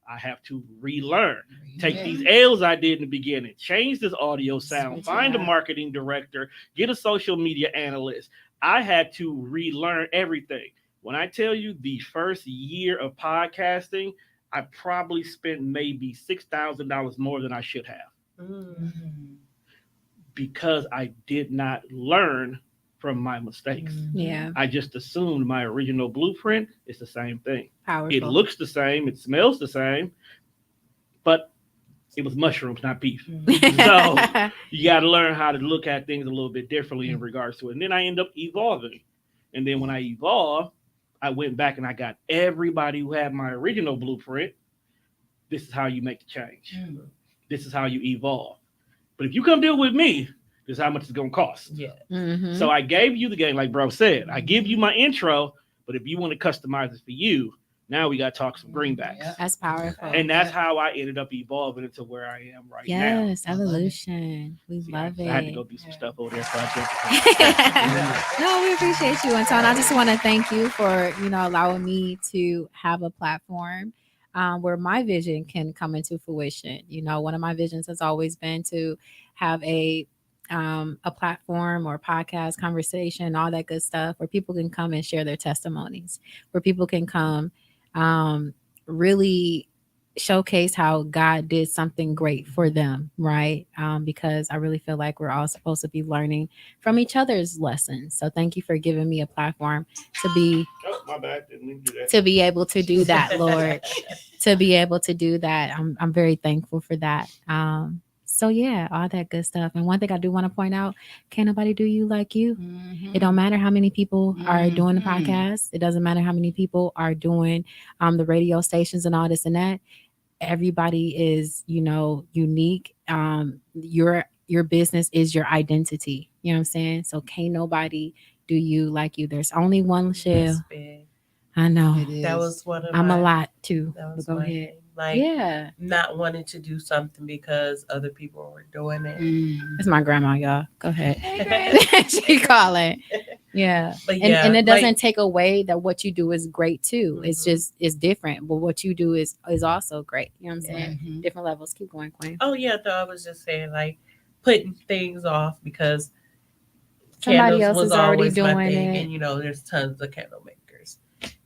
I have to relearn. Take Yeah. these L's I did in the beginning, change this audio sound, Switch it find a up. marketing director, get a social media analyst. I had to relearn everything. When I tell you the first year of podcasting, I probably spent maybe $6,000 more than I should have Mm. because I did not learn from my mistakes. Yeah. I just assumed my original blueprint is the same thing. Powerful. It looks the same, it smells the same, but it was mushrooms, not beef. So you got to learn how to look at things a little bit differently in regards to it. And then I end up evolving. And then when I evolved, I went back and I got everybody who had my original blueprint. this is how you make the change. This is how you evolve. But if you come deal with me, this is how much it's going to cost. Yeah. Mhm. So I gave you the game, like bro said. I give you my intro, but if you want to customize it for you, now we got to talk some greenbacks. Yeah. That's powerful. And that's how I ended up evolving into where I am right now. yes, evolution. We See, love I it. had to go do some stuff over there. So I No, we appreciate you, Anton. I just want to thank you for allowing me to have a platform where my vision can come into fruition. One of my visions has always been to have a platform or podcast conversation, all that good stuff, where people can come and share their testimonies, where people can come really showcase how God did something great for them, right? Because I really feel like we're all supposed to be learning from each other's lessons. So thank you for giving me a platform to be oh, my bad. Didn't mean to do that. to be able to do that, Lord. To be able to do that. I'm very thankful for that. So yeah, all that good stuff. And one thing I do want to point out, can't nobody do you like you. It don't matter how many people are doing the podcast. It doesn't matter how many people are doing the radio stations and all this and that. Everybody is, unique. Your business is your identity. You know what I'm saying? So can't nobody do you like you. There's only one Shell. That's big. I know. It is. That was one of I'm my, a lot too. That But was go my ahead. thing. Like Yeah. not wanting to do something because other people were doing it. It's my grandma, y'all. Go ahead. She calling. Yeah. But And it doesn't like, take away that what you do is great too. It's just it's different. But what you do is also great. You know what I'm saying? Different levels. Keep going, Queen. oh yeah, no, I was just saying like putting things off because Somebody candles else was is already always my doing thing, it. and there's tons of candle makers,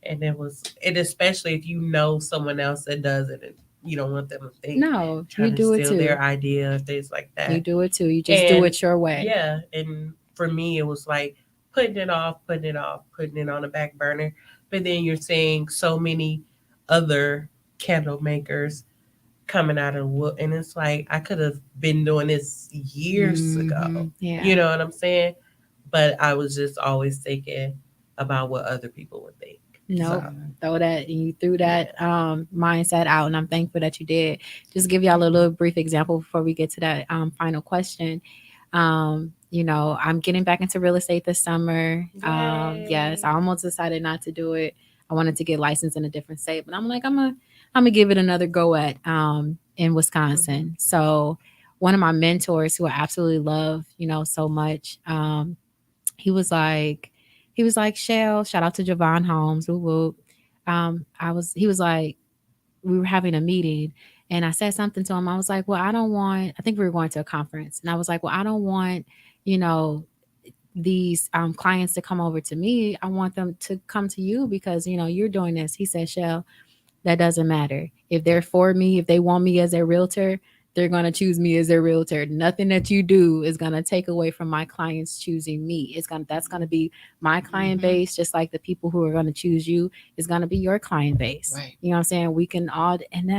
and especially if you know someone else that does it, and you don't want them to think No, trying you to do it steal too. their idea, things like that. You do it too. You just do And, it your way. Yeah, and for me, it was like putting it off, putting it on the back burner. But then you're seeing so many other candle makers coming out of wood, and it's like I could have been doing this years ago. Yeah. You know what I'm saying? But I was just always thinking about what other people would think. Nope. So, You threw that mindset out, and I'm thankful that you did. Just give y'all a little brief example before we get to that final question. I'm getting back into real estate this summer. Yes, I almost decided not to do it. I wanted to get licensed in a different state, but I'm like, I'm gonna give it another go at in Wisconsin. So one of my mentors who I absolutely love, so much, he was like, Shell, shout out to Javon Holmes. Woo woo. He was like, we were having a meeting and I said something to him. I was like, well, I think we were going to a conference. And I was like, well, I don't want, these clients to come over to me. I want them to come to you because, you're doing this. He said, Shell, that doesn't matter. If they're for me, if they want me as their realtor, they're going to choose me as their realtor. Nothing that you do is going to take away from my clients choosing me. That's going to be my client base, just like the people who are going to choose you is going to be your client base. Right. You know what I'm saying? We can all, and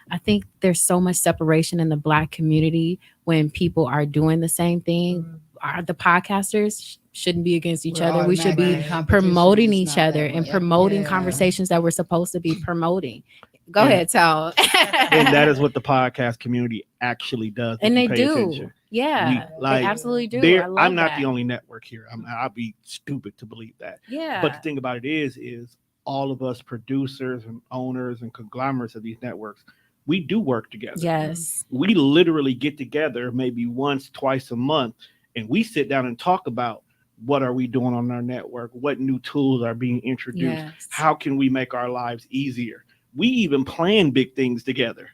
I think there's so much separation in the Black community when people are doing the same thing. The podcasters shouldn't be against each other. We should be promoting each other and promoting conversations that we're supposed to be promoting. Go ahead, Tal. And that is what the podcast community actually does. And they pay do. attention. Yeah, Like, they absolutely do. I'm not the only network here. I'll be stupid to believe that. Yeah. But the thing about it is all of us producers and owners and conglomerates of these networks, we do work together. Yes. We literally get together maybe once, twice a month, and we sit down and talk about what are we doing on our network, what new tools are being introduced, Yes. how can we make our lives easier. We even plan big things together.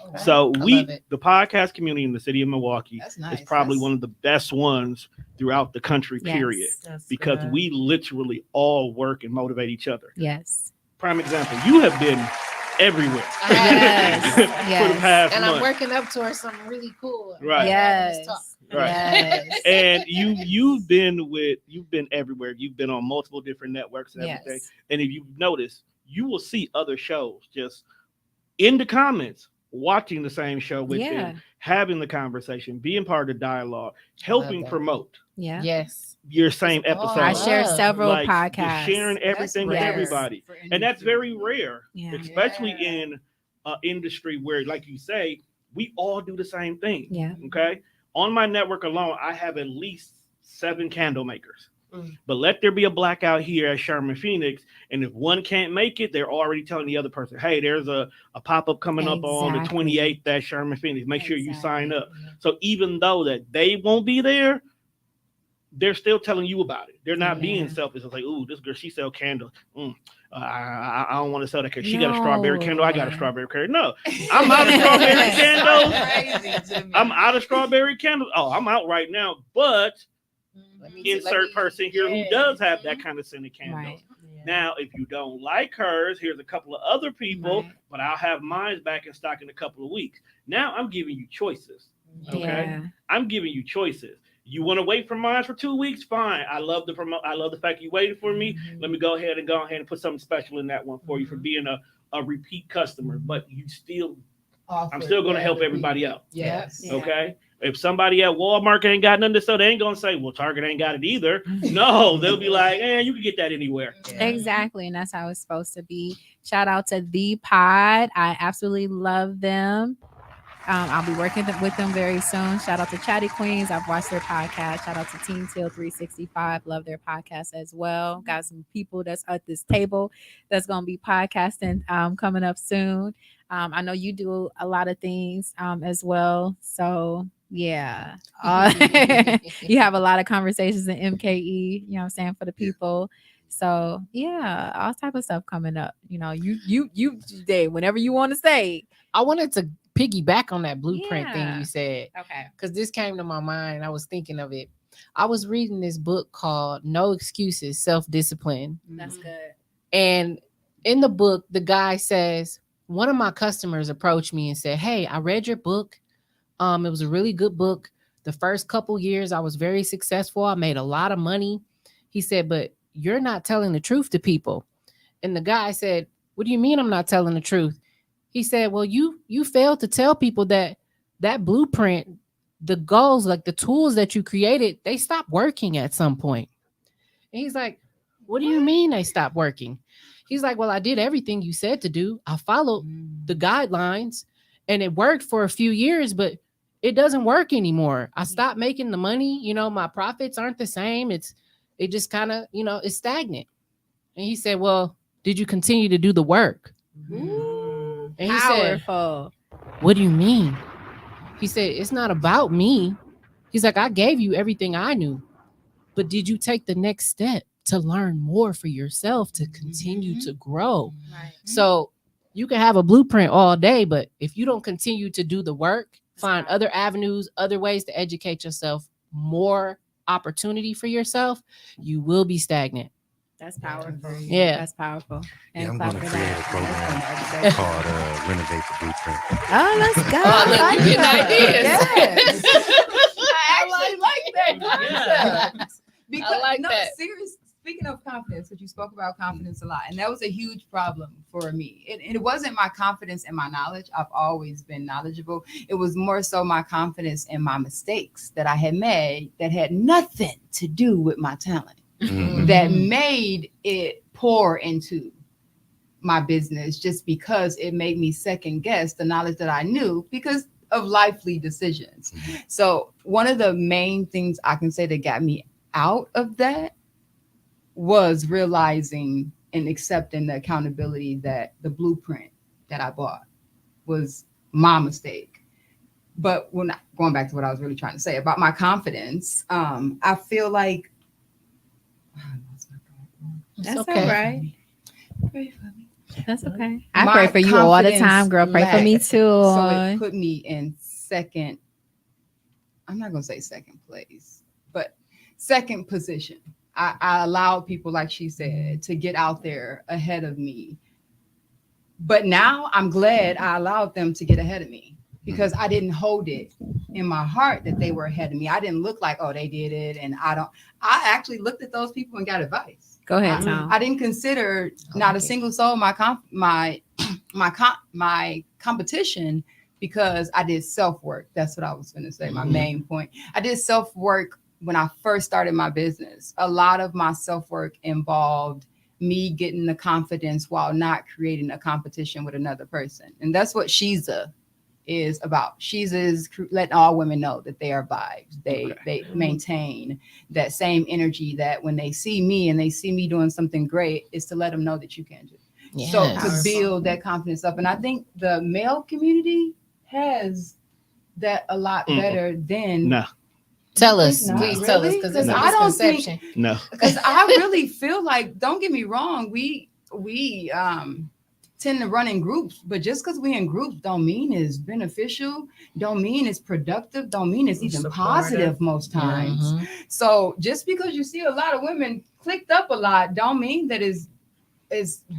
Okay. So the podcast community in the city of Milwaukee is probably one of the best ones throughout the country, period. That's because good. we literally all work and motivate each other. Yes. Prime example, you have been everywhere. Yes. For the past and month. I'm working up towards something really cool. Right. Yes. Right. Yes. And you've been everywhere. You've been on multiple different networks and everything. Yes. And if you've noticed, you will see other shows just in the comments watching the same show with them, having the conversation, being part of the dialogue, helping promote. Yeah. Yes. Your same episode. I shared several podcasts. Sharing everything with Yes. everybody. And that's very rare, Yeah. especially in industry where, like you say, we all do the same thing. Yeah. Okay. On my network alone, I have at least 7 candle makers. Mm. But let there be a blackout here at Sherman Phoenix, and if one can't make it, they're already telling the other person, "Hey, there's a pop-up coming up on the Exactly. 28th at Sherman Phoenix. Make sure you sign Exactly. up." So even though that they won't be there, they're still telling you about it. They're not being Yeah. selfish. It's like, "Ooh, this girl, she sell candles. I don't want to sell that because she got a strawberry No. candle. I got a strawberry candle." No, I'm out of strawberry candles. Crazy to me. I'm out of strawberry candles. Oh, I'm out right now. But Let me- insert person here who does have that kind of scented candles. Right. Yeah. Now, if you don't like hers, here's a couple of other people, Right. but I'll have mine back in stock in a couple of weeks. Now I'm giving you choices. Okay. Yeah. I'm giving you choices. You want to wait for mine for 2 weeks? Fine. I love the I love the fact you waited for me. Let me go ahead and put something special in that one for you for being a repeat customer. But you still, I'm still going to help everybody else. Yes. Yeah. Okay. If somebody at Walmart ain't got nothing to sell, they ain't gonna say, "Well, Target ain't got it either." No, they'll be like, you can get that anywhere. Exactly. And that's how it's supposed to be. Shout out to The Pod. I absolutely love them. I'll be working with them very soon. Shout out to Chatty Queens. I've watched their podcast. Shout out to Team Till 365. Love their podcast as well. Got some people that's at this table that's going to be podcasting coming up soon. I know you do a lot of things as well. So yeah, you have a lot of conversations in MKE, you know what I'm saying, for the people. So yeah, all type of stuff coming up. You know, you today, whenever you want to say. I wanted to piggyback on that blueprint thing Yeah. you said, Okay. because this came to my mind. I was thinking of it. I was reading this book called No Excuses, Self-Discipline. That's good. And in the book, the guy says, one of my customers approached me and said, "Hey, I read your book. It was a really good book. The first couple years, I was very successful. I made a lot of money." He said, "But you're not telling the truth to people." And the guy said, "What do you mean I'm not telling the truth?" He said, "Well, you failed to tell people that blueprint, the goals, like the tools that you created, they stopped working at some point." And he's like, "What do you mean they stopped working?" He's like, "Well, I did everything you said to do. I followed the guidelines and it worked for a few years, but it doesn't work anymore. I stopped making the money. You know, my profits aren't the same. It just kind of, it's stagnant." And he said, "Well, did you continue to do the work?" And he said, Powerful. "What do you mean?" He said, "It's not about me." He's like, "I gave you everything I knew, but did you take the next step to learn more for yourself, to continue to grow?" Right. So you can have a blueprint all day, but if you don't continue to do the work, find other avenues, other ways to educate yourself, more opportunity for yourself, you will be stagnant. That's powerful. Yeah. That's powerful. Yeah, And I'm clap going to for create a that. program called Renovate the Blueprint. Oh, let's go. Oh, look, I you getting that. ideas. Yes. I actually like that concept. Because I like that. Serious. Speaking of confidence, because you spoke about confidence a lot, and that was a huge problem for me. It wasn't my confidence in my knowledge. I've always been knowledgeable. It was more so my confidence in my mistakes that I had made that had nothing to do with my talent, that made it pour into my business just because it made me second guess the knowledge that I knew because of lively decisions. So one of the main things I can say that got me out of that was realizing and accepting the accountability that the blueprint that I bought was my mistake. But when going back to what I was really trying to say about my confidence, I feel like That's okay. all right. pray for me. That's okay. I My pray for you all the confidence time, girl. Pray for me lacked. too. So it put me in second. I'm not gonna say second place, but second position. I allowed people, like she said, to get out there ahead of me. But now I'm glad I allowed them to get ahead of me because I didn't hold it in my heart that they were ahead of me. I didn't look like, oh, they did it. And I actually looked at those people and got advice. Go ahead, Tom. I didn't consider not a single soul my competition because I did self-work. That's what I was going to say. My main point. I did self-work when I first started my business. A lot of my self-work involved me getting the confidence while not creating a competition with another person. And that's what Shiza is about. Shiza is letting all women know that they are vibes. They maintain that same energy, that when they see me and they see me doing something great, is to let them know that you can do. Yes. So to build that confidence up. And I think the male community has that a lot better than No. Tell us, Not please tell us, really? because it's a I don't think- misconception. No. because I really feel like, don't get me wrong, we tend to run in groups, but just because we in groups don't mean it's beneficial, don't mean it's productive, don't mean it's even Supportive. positive most times. Mhm. So just because you see a lot of women clicked up a lot, don't mean that is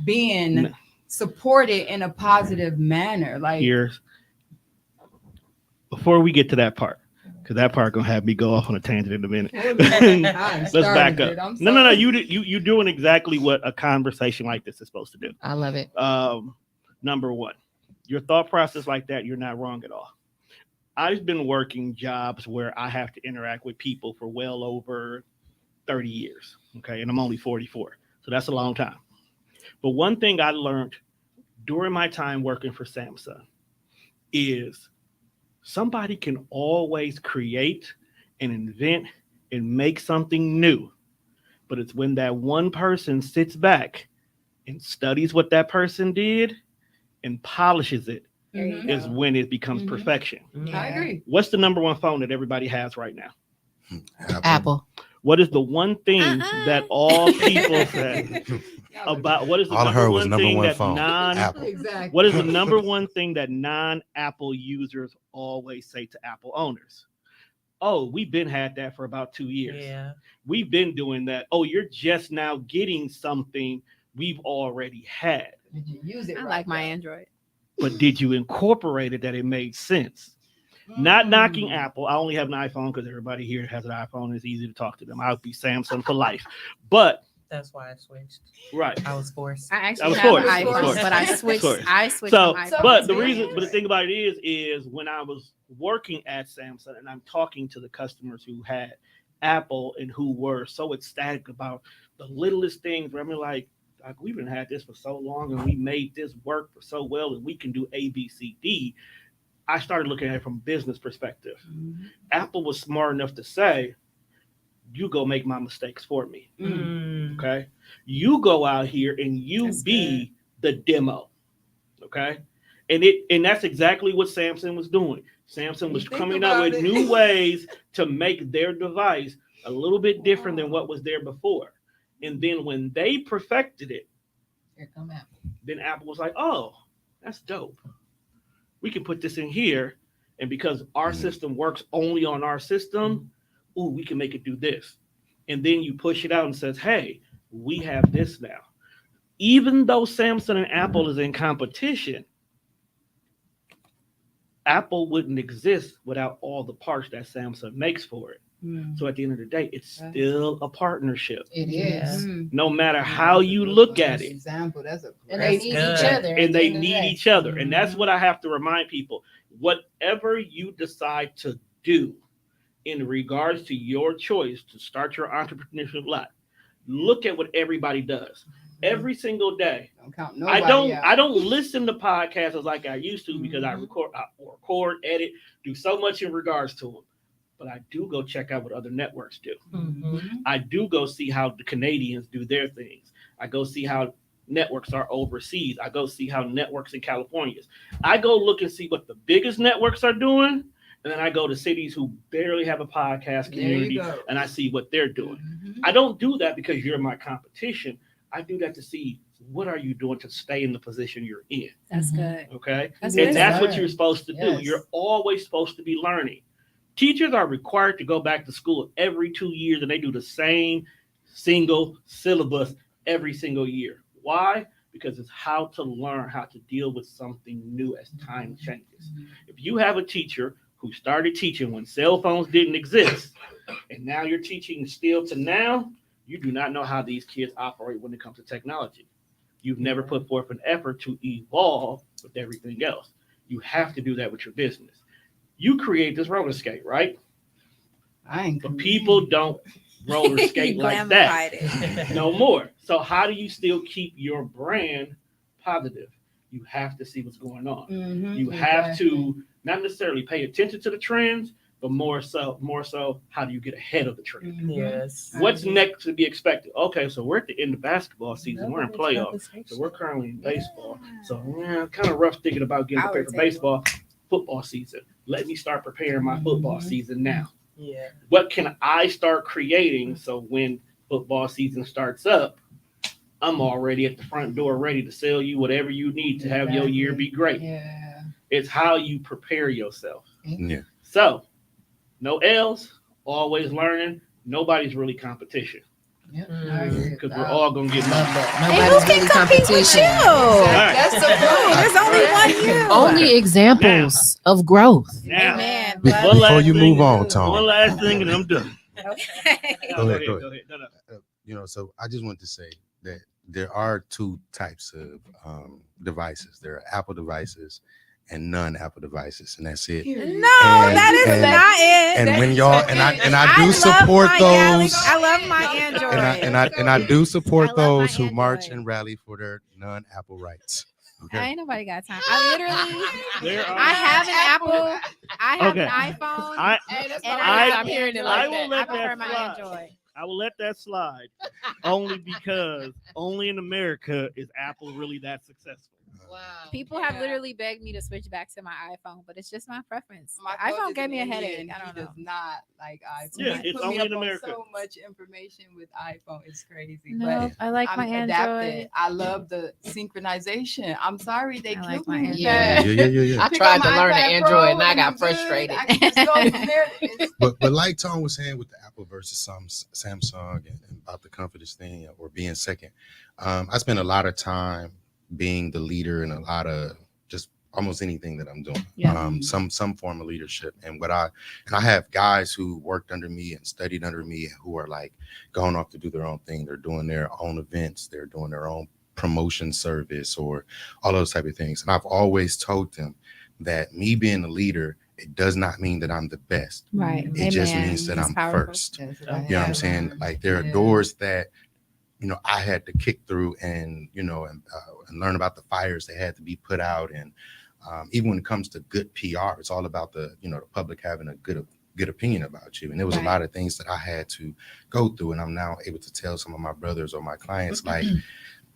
being No. supported in a positive manner. Like, Here's before we get to that part, because that part gonna have me go off on a tangent in a minute. Let's back up. No. You doing exactly what a conversation like this is supposed to do. I love it. Number one, your thought process like that, you're not wrong at all. I've been working jobs where I have to interact with people for well over 30 years. Okay, and I'm only 44, so that's a long time. But one thing I learned during my time working for Samsung is somebody can always create and invent and make something new. But it's when that one person sits back and studies what that person did and polishes it is when it becomes perfection. I agree. What's the number one phone that everybody has right now? Apple. What is the one thing that all people say about what is the All I number heard was one number thing one that phone, Apple. Exactly. what is the number one thing that non-Apple users always say to Apple owners? Oh, we've been had that for about 2 years. Yeah. We've been doing that. Oh, you're just now getting something we've already had. Did you use it? I right, like my though? Android. But did you incorporate it that it made sense? Not knocking Apple. I only have an iPhone because everybody here has an iPhone. It's easy to talk to them. I'll be Samsung for life. But That's why I switched. right. I was forced. I I actually was have forced. an I was iPhone, forced. but I switched. Forced. I switched So, from So- iPhone. but the it's reason, good. but the thing about it is when I was working at Samsung and I'm talking to the customers who had Apple and who were so ecstatic about the littlest things, where I'm like we've been had this for so long and we made this work for so well and we can do A, B, C, D. I started looking at it from a business perspective. Apple was smart enough to say, you go make my mistakes for me. Mm. Okay. You go out here and you That's be the demo. Okay. And that's exactly what Samsung was doing. Samsung was You think coming out about with it. new ways to make their device a little bit different than what was there before. And then when they perfected it, Here come Apple. then Apple was like, oh, that's dope. We can put this in here. And because our system works only on our system, ooh, we can make it do this. And then you push it out and says, hey, we have this now. Even though Samsung and Apple is in competition, Apple wouldn't exist without all the parts that Samsung makes for it. So at the end of the day, it's still a partnership. It Yeah. is. No matter how you look at it. Example. That's a And they That's need good. each other. at And the they end of the need day. each other. And that's what I have to remind people. Whatever you decide to do in regards to your choice to start your entrepreneurship life, look at what everybody does every single day. Don't count nobody out. I don't listen to podcasts like I used to because I record, edit, do so much in regards to them. But I do go check out what other networks do. Mhm. I do go see how the Canadians do their things. I go see how networks are overseas. I go see how networks in California. I go look and see what the biggest networks are doing. And then I go to cities who barely have a podcast There you community go. and I see what they're doing. I don't do that because you're my competition. I do that to see what are you doing to stay in the position you're in. That's good. Okay. That's And good. that's what Learn. you're supposed to do. Yes. You're always supposed to be learning. Teachers are required to go back to school every 2 years and they do the same single syllabus every single year. Why? Because it's how to learn how to deal with something new as time changes. If you have a teacher who started teaching when cell phones didn't exist, and now you're teaching still to now, you do not know how these kids operate when it comes to technology. You've never put forth an effort to evolve with everything else. You have to do that with your business. You create this roller skate, right? I ain't But people don't roller skate like that. Glamified it. No more. So how do you still keep your brand positive? You have to see what's going on. You have to not necessarily pay attention to the trends, but more so, how do you get ahead of the trend? Yes. What's next to be expected? Okay, so we're at the end of basketball season. We're in playoffs. So we're currently in baseball. So kind of rough thinking about getting prepared for baseball. Football season. Let me start preparing my football season now. Yeah. What can I start creating so when football season starts up, I'm already at the front door ready to sell you whatever you need to have your year be great. Yeah. It's how you prepare yourself. Yeah. So, no L's, always learning. Nobody's really competition because we're all gonna get Love money. that. And who Nobody's can really compete with competition. you? That's the point. There's only one you. Only examples of growth. Now, Amen. Be- Love One it. Before last you thing. move on, one Tom, last thing, and I'm done. Okay. Go ahead. Go ahead. No. so I just want to say that there are two types of devices. There are Apple devices and non-Apple devices, and that's it. No, And- that is and- not it. And when y'all and I do love support my those, I love my Android. and I do support I love my those who march Android. and rally for their non-Apple rights. Okay. Ain't nobody got time. I There are- have an Apple. I have Okay. an iPhone. I and I- I have hearing it Android. like I will that. let I prefer that my slide. Android. I will let that slide only because only in America is Apple really that successful. Wow. People have literally begged me to switch back to my iPhone, but it's just my preference. My iPhone coach is gave me a an headache. Indian. I don't He know. does not like iPhone. Yeah, He it's put me only up in on America. so much information with iPhone. It's crazy. No, I like I'm my Android. adapted. I love the synchronization. I'm sorry they I like killed my me with Android. that. Yeah. I Pick tried up to my learn the iPad Android Pro and I I'm got good. frustrated. I can just go from there. It's- But like Tom was saying with the Apple versus Samsung and about the confidence thing or being second, I spend a lot of time being the leader in a lot of just almost anything that I'm doing. Yeah. Some form of leadership. And I have guys who worked under me and studied under me who are like going off to do their own thing. They're doing their own events. They're doing their own promotion service or all those type of things. And I've always told them that me being a leader, it does not mean that I'm the best. Right. It just Amen. means that It's I'm powerful. first. That's what You I You know what I'm have saying? learned. Like there are Yeah. doors that, I had to kick through and learn about the fires that had to be put out. And even when it comes to good PR, it's all about the public having a good opinion about you. And there was Right. a lot of things that I had to go through. And I'm now able to tell some of my brothers or my clients, like,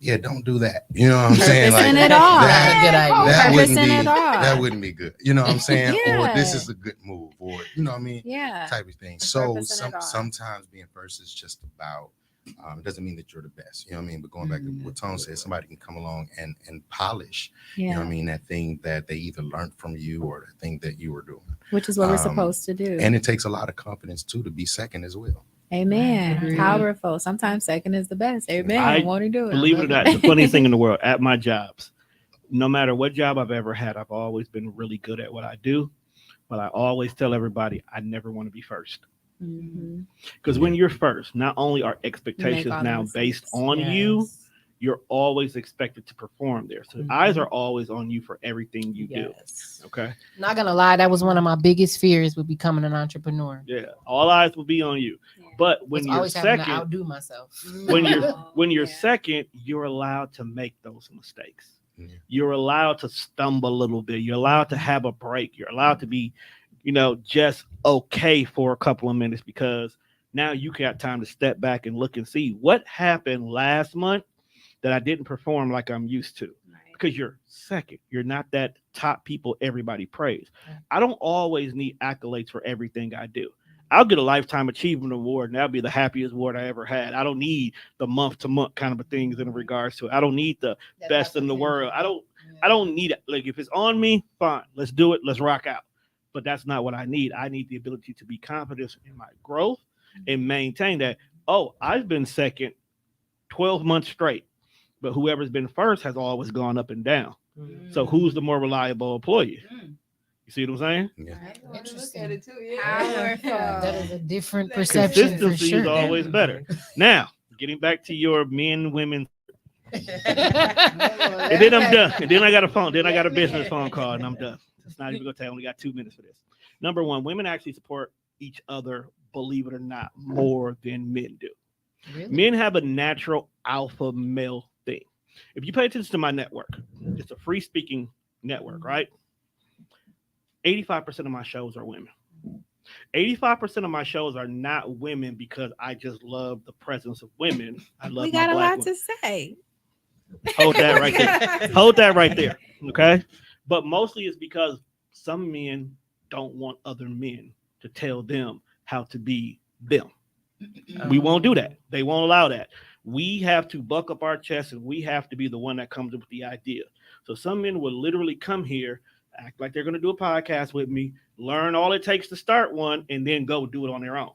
yeah, don't do that. You know what I'm saying? Purpose Like in it all. that, Good idea. that Purpose wouldn't in be it all. that wouldn't be good. You know what I'm saying? Or this Yeah. is a good move, or you know what I mean? Yeah. Type of thing. The So purpose in it all. sometimes being first is just about it doesn't mean that you're the best. You know what I mean? But going back to what Tone said, somebody can come along and polish, Yeah. you know what I mean, that thing that they either learned from you or the thing that you were doing. Which is what we're Um, supposed to do. And it takes a lot of confidence too to be second as well. Amen. Agreed. Powerful. Sometimes second is the best. Amen. I Won't he do it? Believe it or not, the funniest thing in the world, at my jobs, no matter what job I've ever had, I've always been really good at what I do. But I always tell everybody I never want to be first. Mhm. Because when you're first, not only are You expectations make all the now based mistakes. on you, Yes. you're always expected to perform there. So eyes are always on you for everything you Yes. do. Okay. Not gonna lie, that was one of my biggest fears with becoming an entrepreneur. Yeah. All eyes will be on you. Yeah. But when Was you're always having to second, outdo myself. when you're Yeah. second, you're allowed to make those mistakes. Yeah. You're allowed to stumble a little bit. You're allowed to have a break. You're allowed to be, just okay for a couple of minutes because now you got time to step back and look and see what happened last month that I didn't perform like I'm used to. Right. Because you're second. You're not that top people everybody praise. Right. I don't always need accolades for everything I do. I'll get a Lifetime Achievement Award, and that'll be the happiest award I ever had. I don't need the month-to-month kind of things in regards to it. I don't need the best in the world. I don't need it. Like if it's on me, fine. Let's do it. Let's rock out. But that's not what I need. I need the ability to be confident in my growth and maintain that. Oh, I've been second 12 months straight, but whoever's been first has always gone up and down. So who's the more reliable employee? You see what I'm saying? Yeah. Look at it too. Yeah. Powerful. That is a different perception for Consistency sure. is always better. Now, getting back to your men, women, and then I'm done. And then I got a phone. Then I got a business phone call, and I'm done. It's not even gonna take. I only got 2 minutes for this. Number one, women actually support each other believe it or not, more than men do. Really? Men have a natural alpha male thing. If you pay attention to my network, it's a free speaking network, right? 85% of my shows are women. 85% of my shows are not women because I just love the presence of women. I love We my got a black lot women. to say. Hold that right there. Hold that right there. Okay. But mostly it's because some men don't want other men to tell them how to be them. We won't do that. They won't allow that. We have to buck up our chest and we have to be the one that comes up with the idea. So some men will literally come here, act like they're going to do a podcast with me, learn all it takes to start one, and then go do it on their own.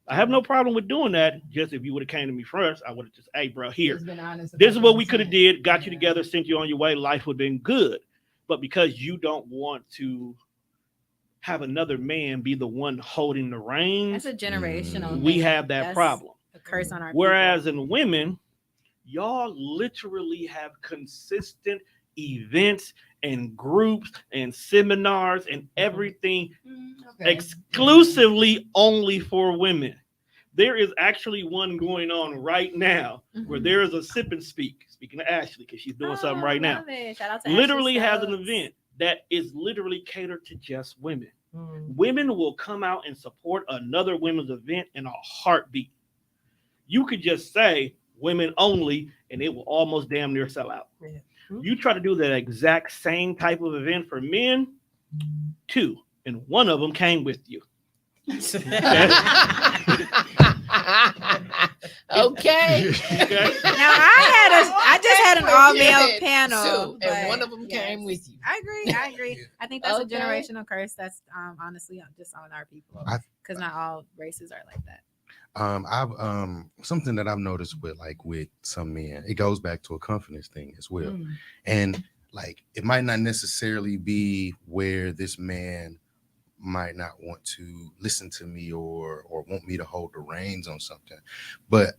I have no problem with doing that. Just if you would have came to me first, I would have just, hey, bro, here. Just been honest This is about what we could have did, got you Yeah. together, sent you on your way. Life would have been good. But because you don't want to have another man be the one holding the reins, That's a generational we thing. have that That's problem. a curse on our Whereas people. in women, y'all literally have consistent events and groups and seminars and everything Okay. exclusively only for women. There is actually one going on right now where there is a sip and speak. Speaking of Ashley, because she's doing something right now. Love it. Shout out to Literally Ashley has an Stokes. event that is literally catered to just women. Mm. Women will come out and support another women's event in a heartbeat. You could just say women only, and it will almost damn near sell out. Yeah. You try to do that exact same type of event for men, two, and one of them came with you. Okay. Okay? Now I just had an all male panel, Two, and but one of them yes. came with you. I agree. I think that's Okay. a generational curse. That's honestly just on our people I- because not all races are like that. I've something that I've noticed with some men, it goes back to a confidence thing as well. And like it might not necessarily be where this man might not want to listen to me or want me to hold the reins on something, but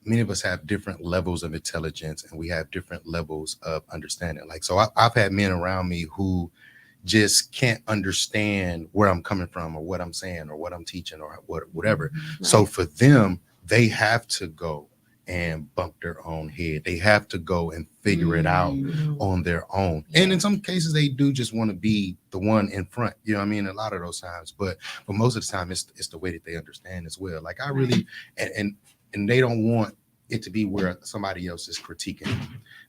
many of us have different levels of intelligence and we have different levels of understanding. Like, so I've had men around me who just can't understand where I'm coming from or what I'm saying or what I'm teaching or whatever. So for them, they have to go and bump their own head. They have to go and figure it out on their own. And in some cases, they do just want to be the one in front. You know what I mean? A lot of those times, but most of the time, it's the way that they understand as well. Like I really, and they don't want it to be where somebody else is critiquing them.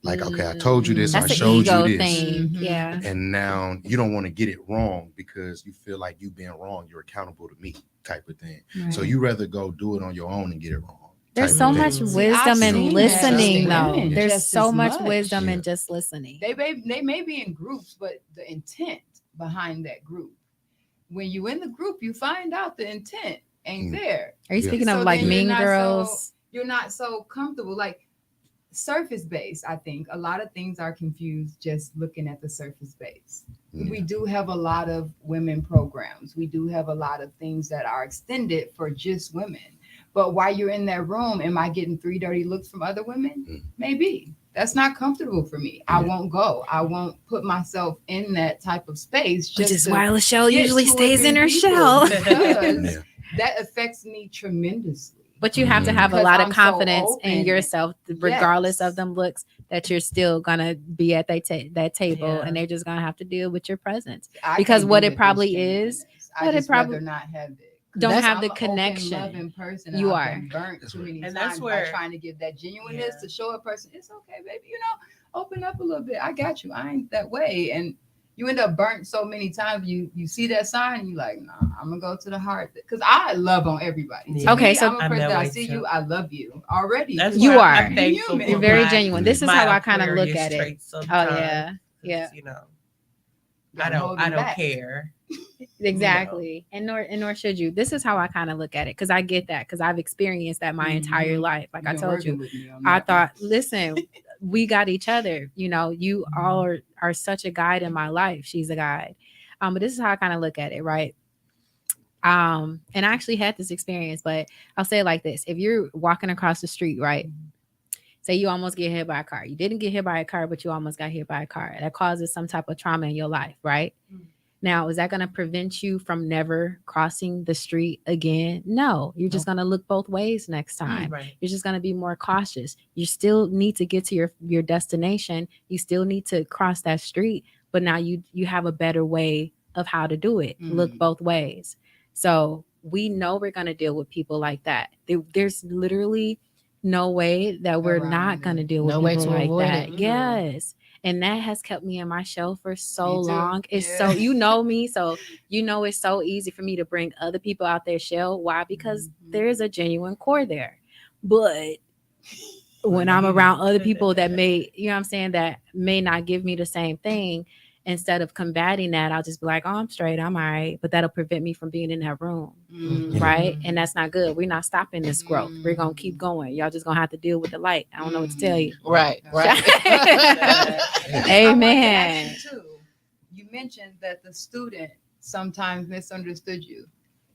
Like, okay, I told you this, That's I the showed ego you this. thing. Mhm. Yeah. And now you don't want to get it wrong because you feel like you being wrong, you're accountable to me type of thing. So you rather go do it on your own and get it wrong. There's type so of much thing. I've wisdom seen in that listening, with though. women There's just so as much much. wisdom Yeah. in just listening. They may be in groups, but the intent behind that group. When you in the group, you find out the intent ain't there. Are you Yeah. speaking So of like then you're Mean not so- Girls? You're not so comfortable. Like surface based, I think a lot of things are confused just looking at the surface base. Yeah. We do have a lot of women programs. We do have a lot of things that are extended for just women. But while you're in that room, am I getting 3 dirty looks from other women? Maybe. That's not comfortable for me. I won't go. I won't put myself in that type of space. Which just is to why Lachelle get usually 2 or stays 3 in her people, shell. because Yeah. that affects me tremendously. But you have to have a Because lot of I'm so confidence in open. yourself, regardless Yes. of them looks, that you're still gonna be at that table, Yeah. and they're just gonna have to deal with your presence. I Because can't what do it with probably this is, genuineness. I what it just probably- rather not have it. Don't That's- have I'm the an open, connection. loving person. You and are. I've been burnt That's too right. many And times that's by where- trying to give that genuineness Yeah. to show a person it's okay, baby. Open up a little bit. I got you. I ain't that way. And you end up burnt so many times. You see that sign, and you like, nah, I'm gonna go to the heart because I love on everybody. To Yeah. Okay, me, so- I'm a I'm person that that I way see too. you. I love you already. That's 'cause You why are. I'm thankful Human. for You're very my- genuine. This is my how I kind of look Aquarius at it. traits Oh sometimes, yeah, 'cause, yeah, I Don't hold don't them back. care. exactly. And nor should you. This is how I kind of look at it because I get that because I've experienced that my entire Mhm. life. Like You've I been told working you, with me on I that one. thought, listen, we got each other. You all are such a guide in my life. She's a guide. But this is how I kind of look at it, right? And I actually had this experience, but I'll say it like this. If you're walking across the street, right? Say you almost get hit by a car. You didn't get hit by a car, but you almost got hit by a car. That causes some type of trauma in your life, right? Now, is that going to prevent you from never crossing the street again? No, you're just going to look both ways next time. Right. You're just going to be more cautious. You still need to get to your destination. You still need to cross that street, but now you have a better way of how to do it. Look both ways. So we know we're going to deal with people like that. There's literally no way that we're not going to deal with No way people to like avoid that. it. Yes. And that has kept me in my shell for so Me too. long. It's Yeah. so, you know me, so you know it's so easy for me to bring other people out their shell. Why? Because there is a genuine core there. But when I'm around other people that may, you know what I'm saying, that may not give me the same thing, instead of combating that, I'll just be like, oh, I'm straight, I'm all right. But that'll prevent me from being in that room. Right? And that's not good. We're not stopping this growth. We're going to keep going. Y'all just going to have to deal with the light. I don't know what to tell you. Right. Amen. You mentioned that the student sometimes misunderstood you.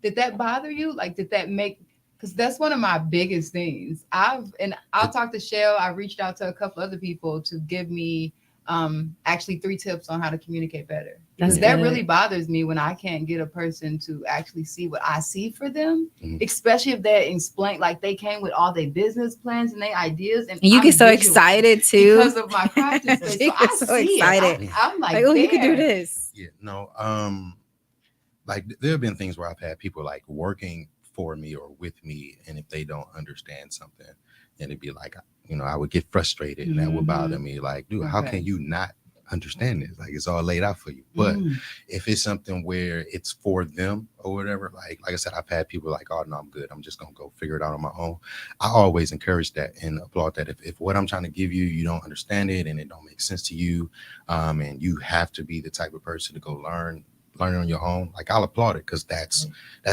Did that bother you? Like, did that make, because that's one of my biggest things. I'll talk to Shell. I reached out to a couple other people to give me actually 3 tips on how to communicate better. Because that really bothers me when I can't get a person to actually see what I see for them, especially if they're explained, like they came with all their business plans and their ideas. And you I'm get so visual excited too. because of my practice. She So I gets so see excited. it. I'm like, oh, you can do there. this. Yeah, no. Like there have been things where I've had people like working for me or with me, and if they don't understand something, and it'd be like, I would get frustrated, and that would bother me. Like, dude, how can you not understand this? Like, it's all laid out for you. But if it's something where it's for them or whatever, like I said, I've had people like, oh no, I'm good, I'm just gonna go figure it out on my own. I always encourage that and applaud that. If what I'm trying to give you, you don't understand it and it don't make sense to you, and you have to be the type of person to go learn on your own, like I'll applaud it, because that's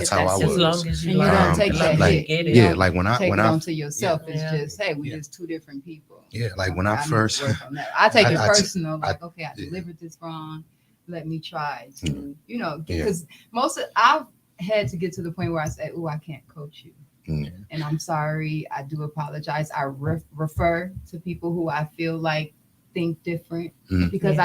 how I was. As long as you And you learn, don't take that like, hit. yeah, like when I take it onto yourself. Yeah. It's just, hey, we're just 2 different people. Yeah, like when I need to first work on that. I take it I- personal, like, I- okay, I yeah. delivered this wrong. Let me try to, Yeah. because I've had to get to the point where I say, oh, I can't coach you. Yeah. And I'm sorry. I do apologize. I refer to people who I feel like think different, because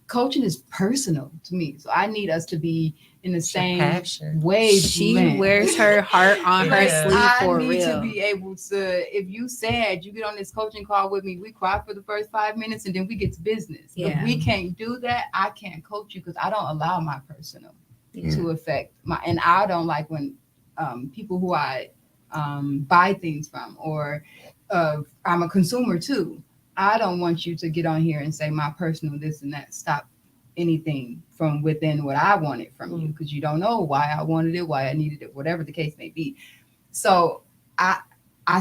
coaching is personal to me. So I need us to be in the same passion. way. She wears her heart on her sleeve for I need real. to be able to, if you said you get on this coaching call with me, we cry for the first 5 minutes and then we get to business. Yeah. If we can't do that, I can't coach you, because I don't allow my personal to affect my, and I don't like when people who I buy things from, or I'm a consumer too. I don't want you to get on here and say my personal this and that. Stop anything from within what I wanted from you, because you don't know why I wanted it, why I needed it, whatever the case may be. So I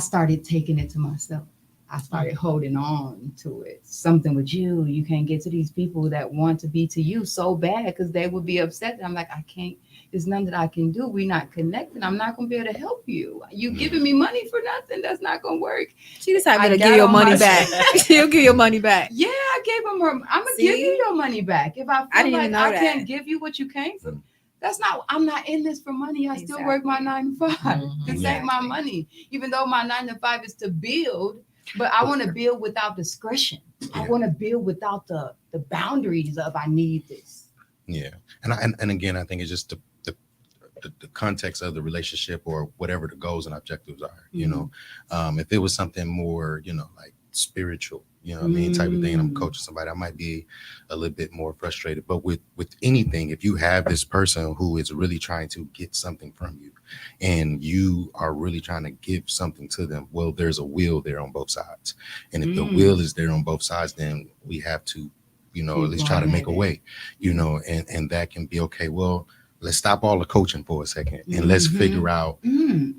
started taking it to myself. I started holding on to it. Something with you. You can't get to these people that want to be to you so bad, because they would be upset. And I'm like, I can't. There's none that I can do. We're not connected. I'm not gonna be able to help you. You giving me money for nothing. That's not gonna work. She decided I to got give your on money my- back. She'll give your money back. Yeah, I gave him her. I'm gonna See? give you your money back if I feel I didn't like even know I that. can't give you what you came for. That's not. I'm not in this for money. I still work my 9 to 5. This ain't my money. Even though my 9 to 5 is to build, but I want to build without discretion. I want to build without the boundaries of I need this. Yeah, and again, I think it's just the context of the relationship, or whatever the goals and objectives are. If it was something more, like spiritual, what I mean, type of thing, and I'm coaching somebody, I might be a little bit more frustrated. But with anything, if you have this person who is really trying to get something from you, and you are really trying to give something to them, well, there's a will there on both sides. And if the will is there on both sides, then we have to, at least try to make a way, and that can be okay. Well, let's stop all the coaching for a second and let's figure out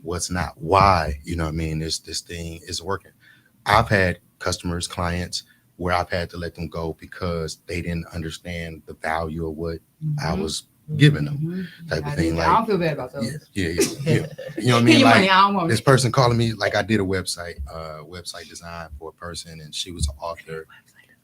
what's not, why, this thing is working. I've had customers, clients, where I've had to let them go because they didn't understand the value of what I was giving them, type of thing. Like, I don't feel bad about those. Yeah. You know what I mean? Give your Like, money, I don't want this it. person calling me, like I did a website design for a person, and she was an author.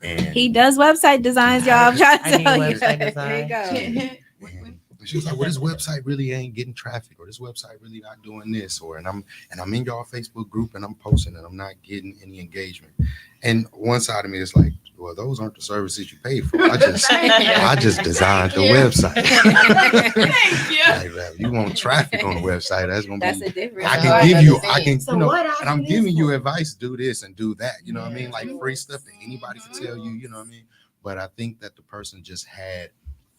And He does website designs, y'all. I'm trying to I need tell you. website design. There you go. And she was like, well, this website really ain't getting traffic, or this website really not doing this, or and I'm in y'all Facebook group and I'm posting and I'm not getting any engagement. And one side of me is like, well, those aren't the services you paid for. I just designed the website. Thank you. Like, you want traffic on the website? That's gonna That's be. a difference. I can give you. I can. So You know, what I and I'm do giving this you for? advice. Do this and do that. You know what I mean? Yeah. Like free stuff that anybody can tell you. You know what I mean? But I think that the person just had,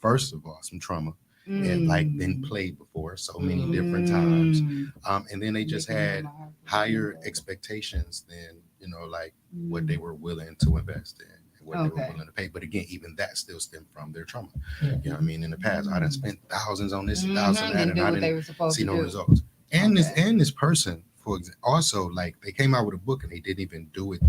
first of all, some trauma. And like been played before so many different times, and then they just had higher expectations than like what they were willing to invest in and what they were willing to pay. But again, even that still stemmed from their trauma. You know what I mean? In the past, I done spent thousands on this and thousands on that, and I didn't see no results. And this person, for example, also like they came out with a book and they didn't even do it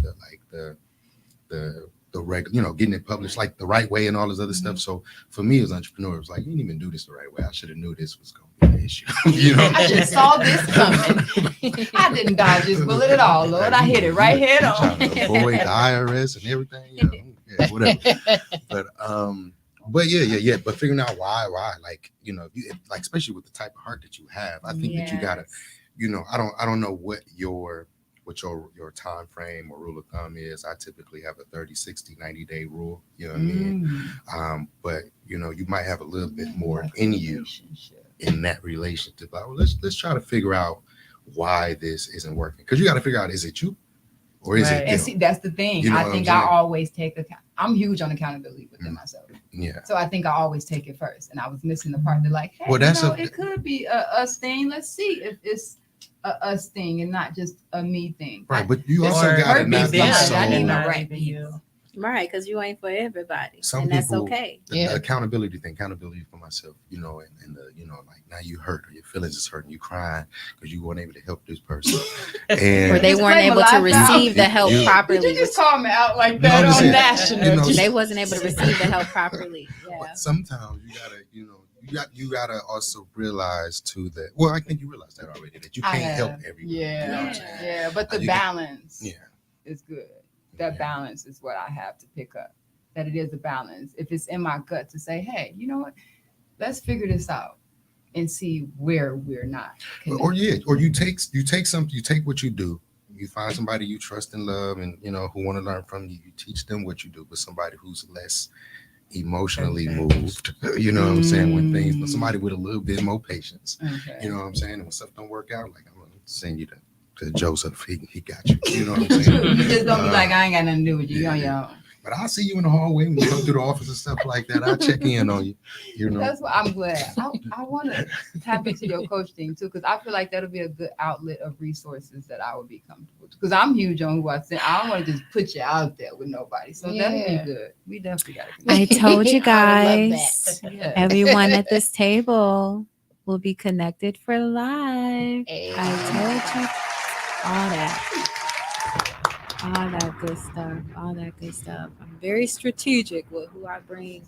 the regular, getting it published like the right way and all this other stuff. So for me as an entrepreneur, it was like, you didn't even do this the right way. I should have knew this was going to be an issue. I should have saw this coming. I didn't dodge this bullet at all, Lord. I hit it right head on. Trying to avoid the IRS and everything, whatever. But yeah. But figuring out why, like, like, especially with the type of heart that you have, I think that you gotta, I don't know what your time frame or rule of thumb is. I typically have a 30, 60, 90-day rule, you know what I mean? But you might have a little bit more in you in that relationship. Like, well, let's try to figure out why this isn't working. Because you got to figure out, is it you or is it And see, that's the thing. I think I always take I'm huge on accountability within myself. Yeah. So I think I always take it first. And I was missing the part that like, hey, well, that's it could be a us thing. Let's see if it's a us thing and not just a me thing. Right, but you also got to not be so. I need my Not right even piece. you. Right, because you ain't for everybody. Some and that's people, okay. The accountability thing, accountability for myself, and the, like now you hurt or your feelings is hurting, you crying because you weren't able to help this person. And Or they weren't able to receive the help properly. Did you just call me out like that on national? They wasn't able to receive the help properly. Yeah. But sometimes you gotta also realize too that, well, I think you realize that already, that you can't help everyone. Yeah, you know what I'm saying? yeah, but the balance is good. That Yeah. balance is what I have to pick up. That it is a balance. If it's in my gut to say, hey, you know what? Let's figure this out and see where we're not connected. Or you take something, you take what you do, you find somebody you trust and love and who want to learn from you, you teach them what you do, but somebody who's less emotionally moved, you know what I'm saying, when things, but somebody with a little bit more patience, you know what I'm saying, and when stuff don't work out, like, I'm gonna send you to Joseph, he got you, you know what I'm saying. You just don't be like, I ain't got nothing to do with you. You're on your own. But I'll see you in the hallway when you come through the office and stuff like that. I'll check in on you. That's what I'm glad. I want to tap into your coach thing too, because I feel like that'll be a good outlet of resources that I would be comfortable with. Because I'm huge on who I send. I don't want to just put you out there with nobody. So that'll be good. We definitely got to. I told you I would love guys, Yeah. everyone at this table will be connected for life. Hey. I told you all that. All that good stuff. I'm very strategic with who I bring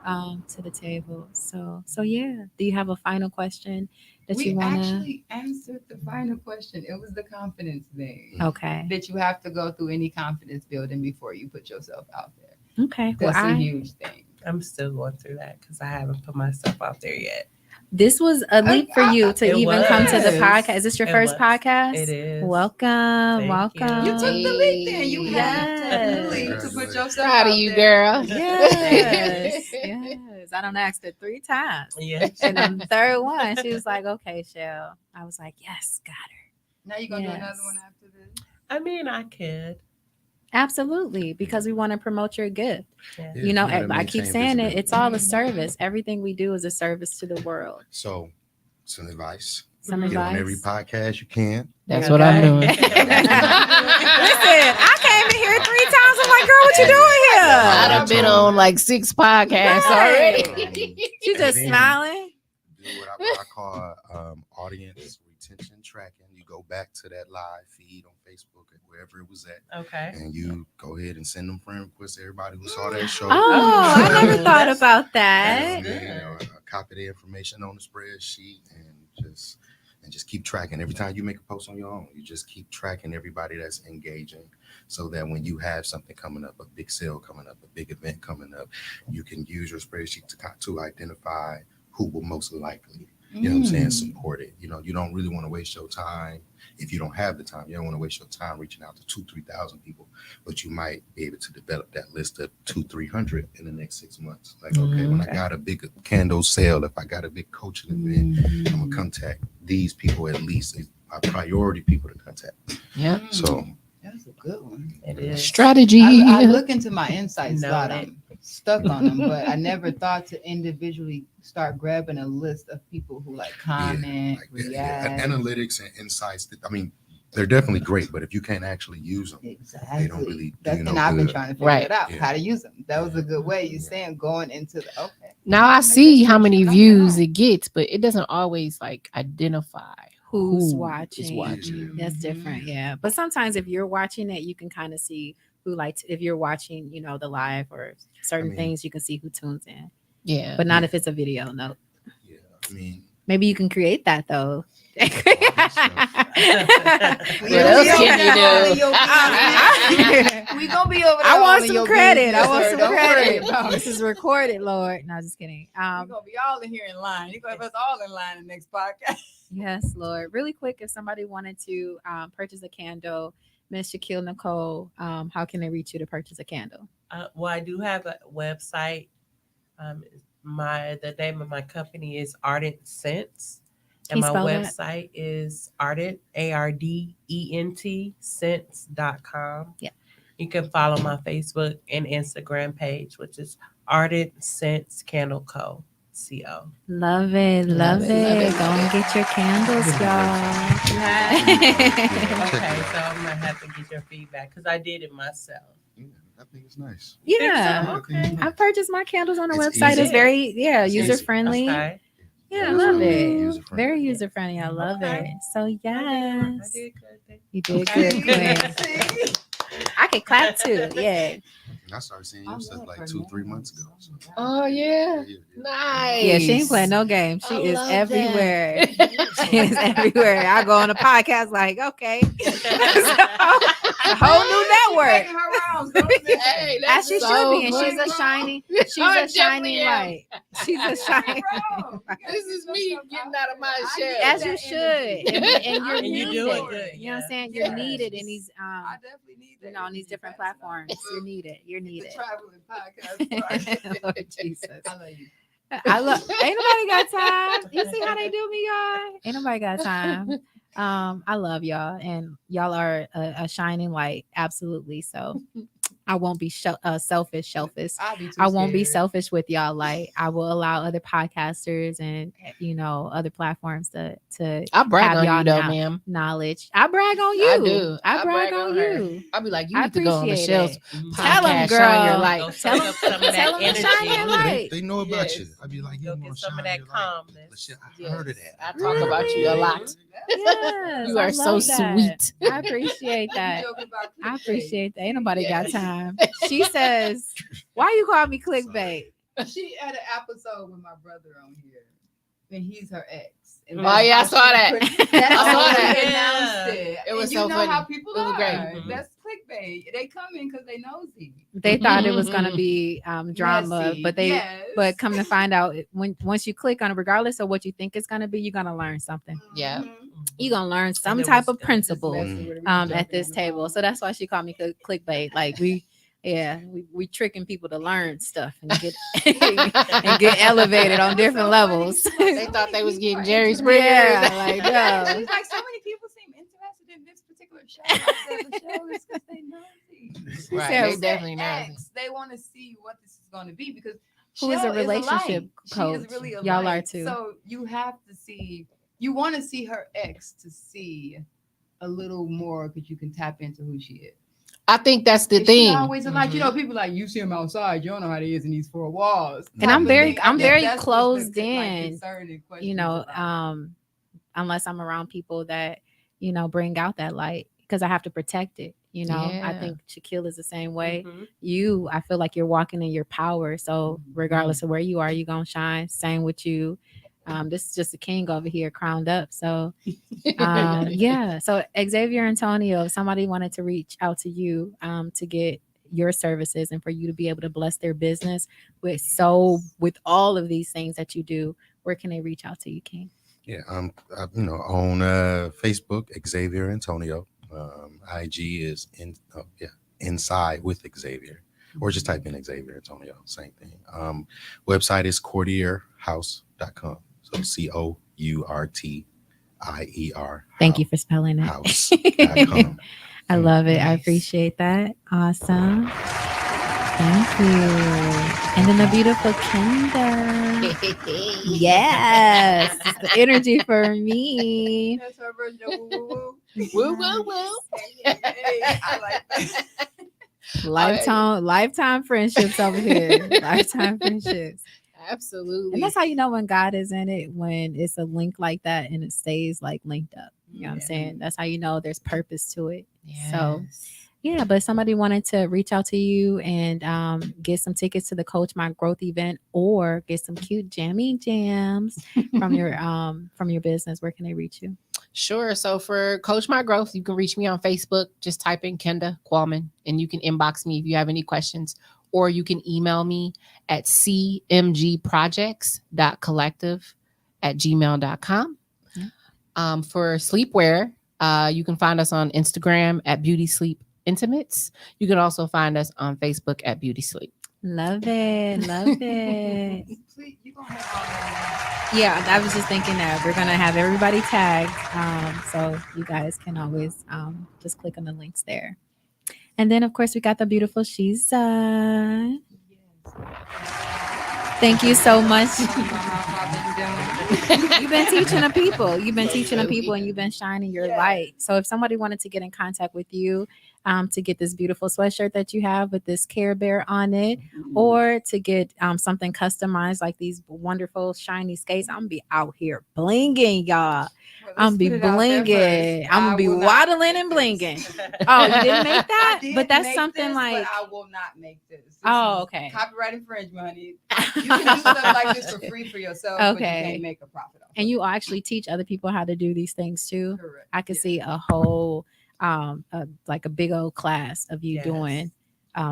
to the table. So yeah. Do you have a final question that We you want to? actually answered the final question. It was the confidence thing. Okay. That you have to go through any confidence building before you put yourself out there. Okay. Well, That's a huge thing. I'm still going through that because I haven't put myself out there yet. this was a leap for you to It even come to the was. podcast. Is this your It first was. podcast? It is. Welcome. Thank Welcome. You took the leap then. You Yes. had the leap to put yourself Proud out of you, there. girl. Yes. Yes. I done asked her 3 times. Yeah. And on the third one, she was like, okay, Shell. I was like, yes, got her. Now you're going to do Yes. another one after this? I mean, I could. Absolutely. Because we want to promote your gift. Yeah. You know, gotta I keep maintain saying it. visibility. It's all a service. Everything we do is a service to the world. So, some advice. Some Get on advice. every podcast you can. That's what I'm doing. Listen, I came in here 3 times. I'm like, girl, what you doing here? I done been on like 6 podcasts Right. already. She just And then smiling. Do what I call audience retention tracking. You go back to that live feed on Facebook or wherever it was at, Okay. and you go ahead and send them friend requests to everybody who saw that show. Oh, I never thought That's- about that. And then, copy the information on the spreadsheet and just keep tracking. Every time you make a post on your own, you just keep tracking everybody that's engaging, so that when you have something coming up, a big sale coming up, a big event coming up, you can use your spreadsheet to identify who will most likely, you know what I'm saying, Mm. support it. You know, you don't really want to waste your time if you don't have the time. You don't want to waste your time reaching out to 2,000-3,000 people, but you might be able to develop that list of 200-300 in the next 6 months. Like, okay, when I got a big candle sale, if I got a big coaching event, I'm gonna contact these people at least. These are priority people to contact. Yeah. So That's a good one. It is. Strategy. I look into my insights a Know lot. it. I'm stuck on them, but I never thought to individually start grabbing a list of people who like comment, like react. analytics and insights. I mean, they're definitely great, but if you can't actually use them, Exactly. they don't really do That's you and no I've been good. trying to figure Right. it out, Yeah. how to use them. That was a good way. You saying going into the okay. Now I Like, see that's how many what views you it gets, but it doesn't always like identify Who's who watching? is watching. Mhm. That's different, yeah. But sometimes if you're watching it, you can kind of see who like if you're watching, you know, the live or certain mean- things, you can see who tunes in. Yeah. But not Yeah. if it's a video. No, Yeah, I mean, maybe you can create that though. We What gonna else be over can there all in you your business. We gonna be over there. I all want in some your credit. I business, want sir. some Don't worry credit. about This it. is recorded, Lord. No, just kidding. We gonna be all in here in line. You gonna have us all in line in the next podcast. Yes, Lord. Really quick, if somebody wanted to purchase a candle, Miss Shaquille Nicole, how can they reach you to purchase a candle? Well, I do have a website. The name of my company is Ardent Scents, Can and you my spell that? website is Ardent ARDENT Scents.com. Yeah. You can follow my Facebook and Instagram page, which is Ardent Scents Candle Co. CO. Love it. Love Love it. it. Go and get your candles, y'all. Okay, so I'm gonna have to get your feedback because I did it myself. yeah, I think it's nice. Yeah. Okay. I purchased my candles on the It's website. easy. It's very, It's easy. user friendly. Okay. Yeah, I It's love really it. user-friendly. Very user friendly. I love Okay. it. So I yes, did good. Thank you did Okay. good, Quinn. I can clap too. Yeah. And I started seeing I your stuff love like her 2-3 nails. months ago. So. Oh yeah. Yeah. Nice. Yeah, she ain't playing no games. She I is love everywhere. that. She is everywhere. I go on a podcast like, okay. A whole new network. Making her rounds, don't listen. Hey, As that's she so should be, and funny. she's a shining, I she's a definitely shining am. light. She's a shining. This is me getting out of my shell. As you should, and you're And you needed. do it good, You know what I'm yeah. saying? You're Yes. needed in these, I definitely need that. you know, on these different platforms. You're needed. You're The needed. traveling podcast. Lord Jesus. I love you. I love. Ain't nobody got time. You see how they do me, y'all? Ain't nobody got time. I love y'all, and y'all are a shining light. Absolutely. So, I won't be selfish. I won't be selfish with y'all. Like I will allow other podcasters and other platforms to I brag have on y'all you though, now. ma'am. knowledge. I brag on you. I do. I brag on her. you. I'll be like, you I need to go on the appreciate shelves. it. Mhm. Tell 'em, Podcast, shine your girl. light. Go soak up some of that Tell 'em to shine energy. your light. They know about Yes. you. I'd be like, Go you get want to some shine of that your light. calmness. Shit, I heard of that. I talk about you a lot. Yes, You I are so love that. sweet. I appreciate that. I appreciate that. Ain't nobody Yes. got time. She says, "Why you call me clickbait?" She had an episode with my brother on here, and he's her ex. And Oh, that's yeah, I how saw she that. put- That's I how saw she that. announced it. It was And you so know funny. how people It was are. great. Mhm. That's clickbait. They come in because they nosy. They thought it was gonna be drama, Messy. but Yes. but come to find out, once you click on it, regardless of what you think it's gonna be, you're gonna learn something. Yeah. Mhm. You're gonna learn some it type was of good. principle Just messing with her. We at jumping this on the table. phone. So that's why she called me clickbait. Like we tricking people to learn stuff and get and get elevated on different levels. They thought they was getting Jerry Springer. Yeah, like Yeah, no. she's like, so many people seem interested in this particular show. I said, the show is because they nosy. Right, said- they definitely know. Ex, they want to see what this is going to be because Who is a Shell relationship light. coach. She is really a Y'all are light. too. So you have to see, you want to see her ex to see a little more because you can tap into who she is. I think that's the And she thing. always like, you know, people like you see him outside, you don't know how he is in these four walls. And I'm type of very- thing. I I'm think very that's what's closed the, like, in, concerning questions You know, about it. unless I'm around people that bring out that light because I have to protect it. I Yeah. think Shaquille is the same way. Mhm. I feel like you're walking in your power. So regardless of where you are, you're gonna shine. Same with you. This is just a king over here, crowned up. So yeah. So Xavier Antonio, if somebody wanted to reach out to you to get your services and for you to be able to bless their business with all of these things that you do, where can they reach out to you, King? Yeah, on Facebook, Xavier Antonio. IG is Inside with Xavier, or just type in Xavier Antonio, same thing. Website is courtierhouse.com. So COURTIER. Thank you for spelling it. House.com. I love it. I Nice. appreciate that. Awesome. Thank you. And then the beautiful Kendra. Yes. The energy for me. That's her version of woo woo woo. Woo, woo, woo. Hey, I like that. Lifetime friendships over here. Lifetime friendships. Absolutely. And that's how you know when God is in it, when it's a link like that and it stays like linked up. You know what I'm saying? That's how you know there's purpose to it. So yeah, but somebody wanted to reach out to you and get some tickets to the Coach My Growth event or get some cute jammy jams from your business. Where can they reach you? Sure. So for Coach My Growth, you can reach me on Facebook. Just type in Kenda Qualman and you can inbox me if you have any questions, or you can email me at cmgprojects.collective@gmail.com. For sleepwear, you can find us on Instagram at Beauty Sleep Intimates. You can also find us on Facebook at Beauty Sleep. Love it. Love it. Please, you gonna have all Yeah, I was just thinking that we're gonna have everybody tagged, so you guys can always just click on the links there. And then, of course, we got the beautiful Shiza. Thank you so much. You've been teaching the people. You've been teaching the people, and you've been shining your light. So, if somebody wanted to get in contact with you, to get this beautiful sweatshirt that you have with this Care Bear on it, or to get something customized like these wonderful shiny skates, I'm gonna be out here blinging, y'all. I'm gonna be blinging. I'm gonna be waddling and blinging. Oh, you didn't make that? But that's something like I will not make this. Oh, okay. Copyright infringement, honey. You can do stuff like this for free for yourself, but you can't make a profit off. And you actually teach other people how to do these things too. Correct. I could see a whole like a big old class of you doing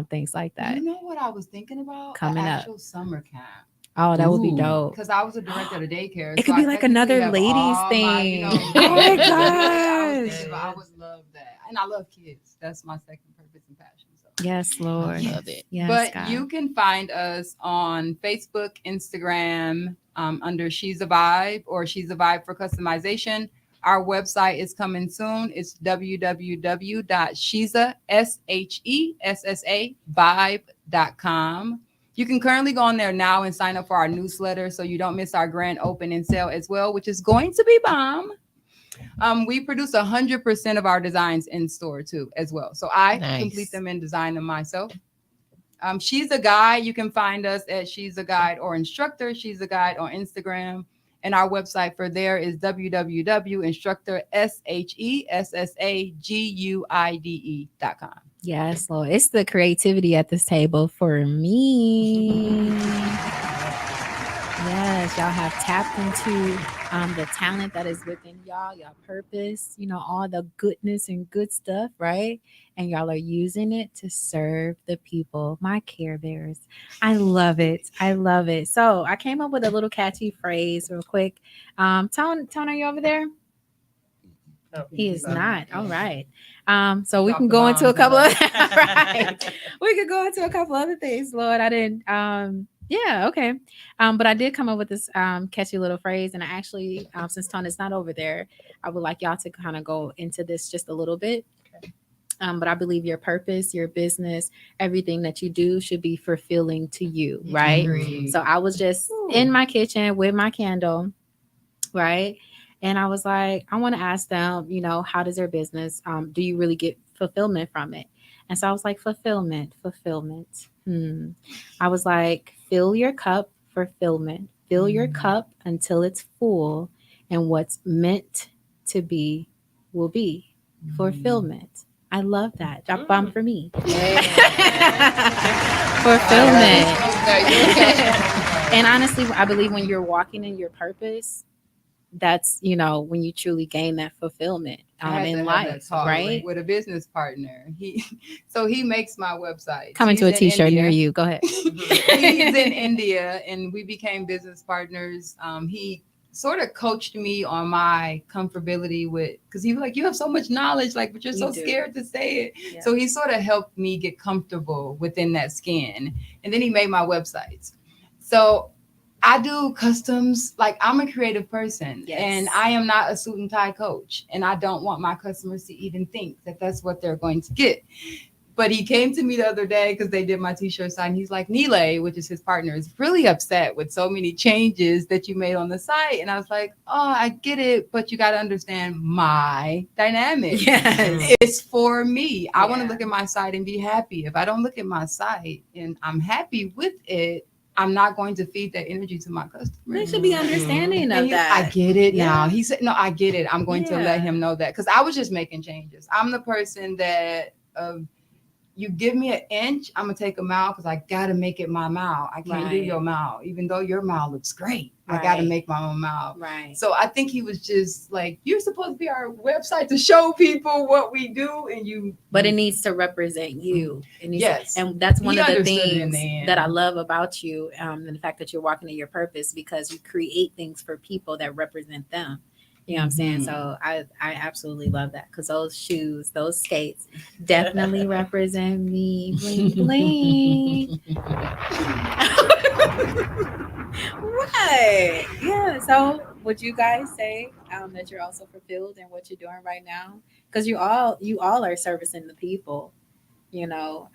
things like that. You know what I was thinking about? Coming An up. actual summer camp. Oh, that would be dope. Because I was a director of the daycare. It could be like another ladies thing. Oh my gosh. I would love that. And I love kids. That's my second purpose and passion. So. Yes, Lord. Love it. Yes, But God. you can find us on Facebook, Instagram, under She's a Vibe or She's a Vibe for Customization. Our website is coming soon. It's www.shesa.vibe.com. You can currently go on there now and sign up for our newsletter so you don't miss our grand opening sale as well, which is going to be bomb. We produce 100% of our designs in store too, as well. So I complete them and design them myself. She's a Guide. You can find us at She's a Guide or Instructor. She's a Guide on Instagram. And our website for there is www.instructorshessaguide.com. Yes, Lord. It's the creativity at this table for me. Yes, y'all have tapped into the talent that is within y'all purpose, all the goodness and good stuff, right? And y'all are using it to serve the people, my Care Bears. I love it. I love it. So I came up with a little catchy phrase real quick. Tone, are you over there? He is not. All right. So we can go into a couple of right. We could go into a couple other things, Lord. I didn't yeah, okay. But I did come up with this catchy little phrase, and I actually, since Tone is not over there, I would like y'all to kind of go into this just a little bit. But I believe your purpose, your business, everything that you do should be fulfilling to you, right? Agreed. So I was just in my kitchen with my candle, right? And I was like, I want to ask them, how does their business, do you really get fulfillment from it? And so I was like, fulfillment. I was like, fill your cup, fulfillment. Fill your cup until it's full, and what's meant to be will be fulfillment. I love that. Drop bomb for me. Fulfillment. And honestly, I believe when you're walking in your purpose, that's, when you truly gain that fulfillment, I had to in have life, that talk right? with a business partner. He makes my website. Coming to a He's in t-shirt near India. you. Go ahead. He's in India, and we became business partners. He sort of coached me on my comfortability with, because he was like, you have so much knowledge, like, but you're You so do. scared to say it. Yeah. So he sort of helped me get comfortable within that skin. And then he made my websites. So I do customs. Like, I'm a creative person, Yes. and I am not a suit and tie coach. And I don't want my customers to even think that that's what they're going to get. But he came to me the other day because they did my t-shirt sign. He's like, Nile, which is his partner, is really upset with so many changes that you made on the site. And I was like, oh, I get it, but you got to understand my dynamic. Yes. It's for me. I want to Yeah. look at my site and be happy. If I don't look at my site and I'm happy with it, I'm not going to feed that energy to my customers. There should be understanding of And that. I get it now. Yeah. He said, no, I get it. I'm going to let him know that, because I was just making changes. I'm the person that you give me an inch, I'm gonna take a mile, because I gotta make it my mile. I can't do Right. your mile, even though your mile looks great. Right. I gotta make my own mile. Right. So I think he was just like, you're supposed to be our website to show people what we do, and you. But it needs to represent you. It needs Yes. to, and that's one He of the understood it in things the end. that I love about you, and the fact that you're walking in your purpose, because you create things for people that represent them. You know what I'm saying? So I absolutely love that, because those shoes, those skates definitely represent me. Bling bling. Right. Yeah. So would you guys say that you're also fulfilled in what you're doing right now? Because you all are servicing the people, you know,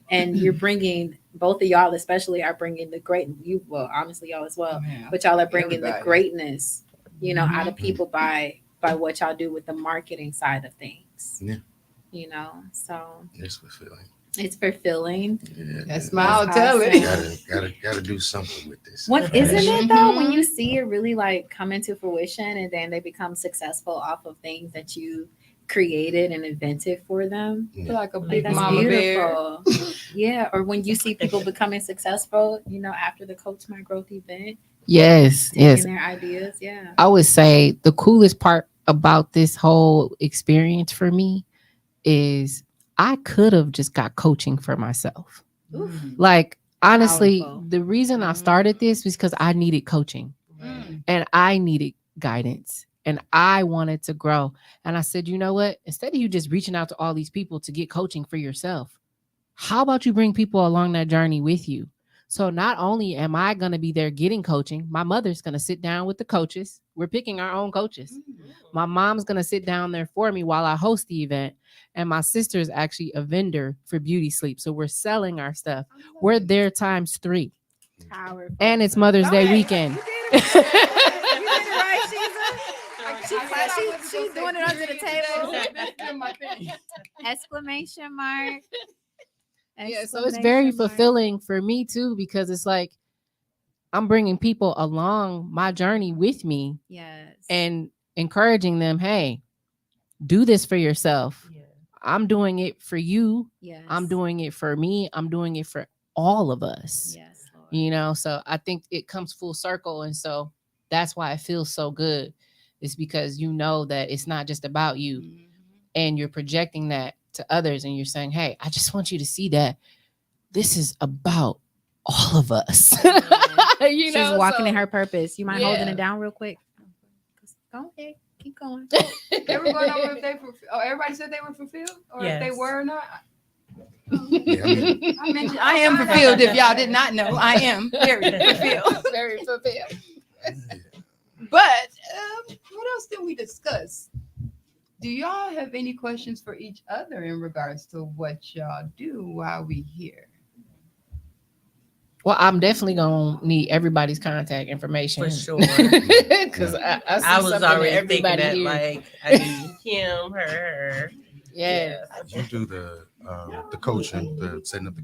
and you're bringing, both of y'all especially are bringing the great, you, well, honestly y'all as well, Yeah. but y'all are bringing the Everybody. greatness, you know, out of people by what y'all do with the marketing side of things. Yeah. You know, so It's fulfilling. it's fulfilling. Yeah, That smile, That's tell awesome. it. Gotta do something with this. What isn't it though, when Mhm. you see it really like come into fruition and then they become successful off of things that you created and invented for them? I feel like a Like, big that's mama bear. beautiful. Yeah. Or when you see people becoming successful, you know, after the Coach My Growth event, Yes, taking yes. their ideas. Yeah. I would say the coolest part about this whole experience for me is I could have just got coaching for myself. Oof. Like, honestly, Powerful. the reason I started this was because I needed coaching and I needed guidance and I wanted to grow. And I said, you know what? Instead of you just reaching out to all these people to get coaching for yourself, how about you bring people along that journey with you? So not only am I going to be there getting coaching, my mother's going to sit down with the coaches. We're picking our own coaches. My mom's going to sit down there for me while I host the event. And my sister is actually a vendor for Beauty Sleep. So we're selling our stuff. We're there times 3. Powerful. And it's Mother's Day weekend. You did it right, she's doing it under the table. Exclamation mark. Yeah, so it's very Exclamation mark. fulfilling for me too, because it's like I'm bringing people along my journey with me Yes. and encouraging them, hey, do this for yourself. Yeah. I'm doing it for you. Yes. I'm doing it for me. I'm doing it for all of us. Yes, Lord. You know, so I think it comes full circle. And so that's why it feels so good. It's because you know that it's not just about you and you're projecting that to others and you're saying, hey, I just want you to see that this is about all of us. You She's know, walking so- in her purpose. You mind holding Yeah. it down real quick? Go ahead. Keep going. Everyone know if they everybody said they were fulfilled, or if they Yes. were or not. Yeah, I mean, I mentioned I am fulfilled. If y'all did not know, I am very fulfilled. Very fulfilled. But what else did we discuss? Do y'all have any questions for each other in regards to what y'all do while we here? Well, I'm definitely gonna need everybody's contact information For sure. because I I was already thinking everybody that, here. like, I need him, her. Yeah. you do the coaching, the setting up the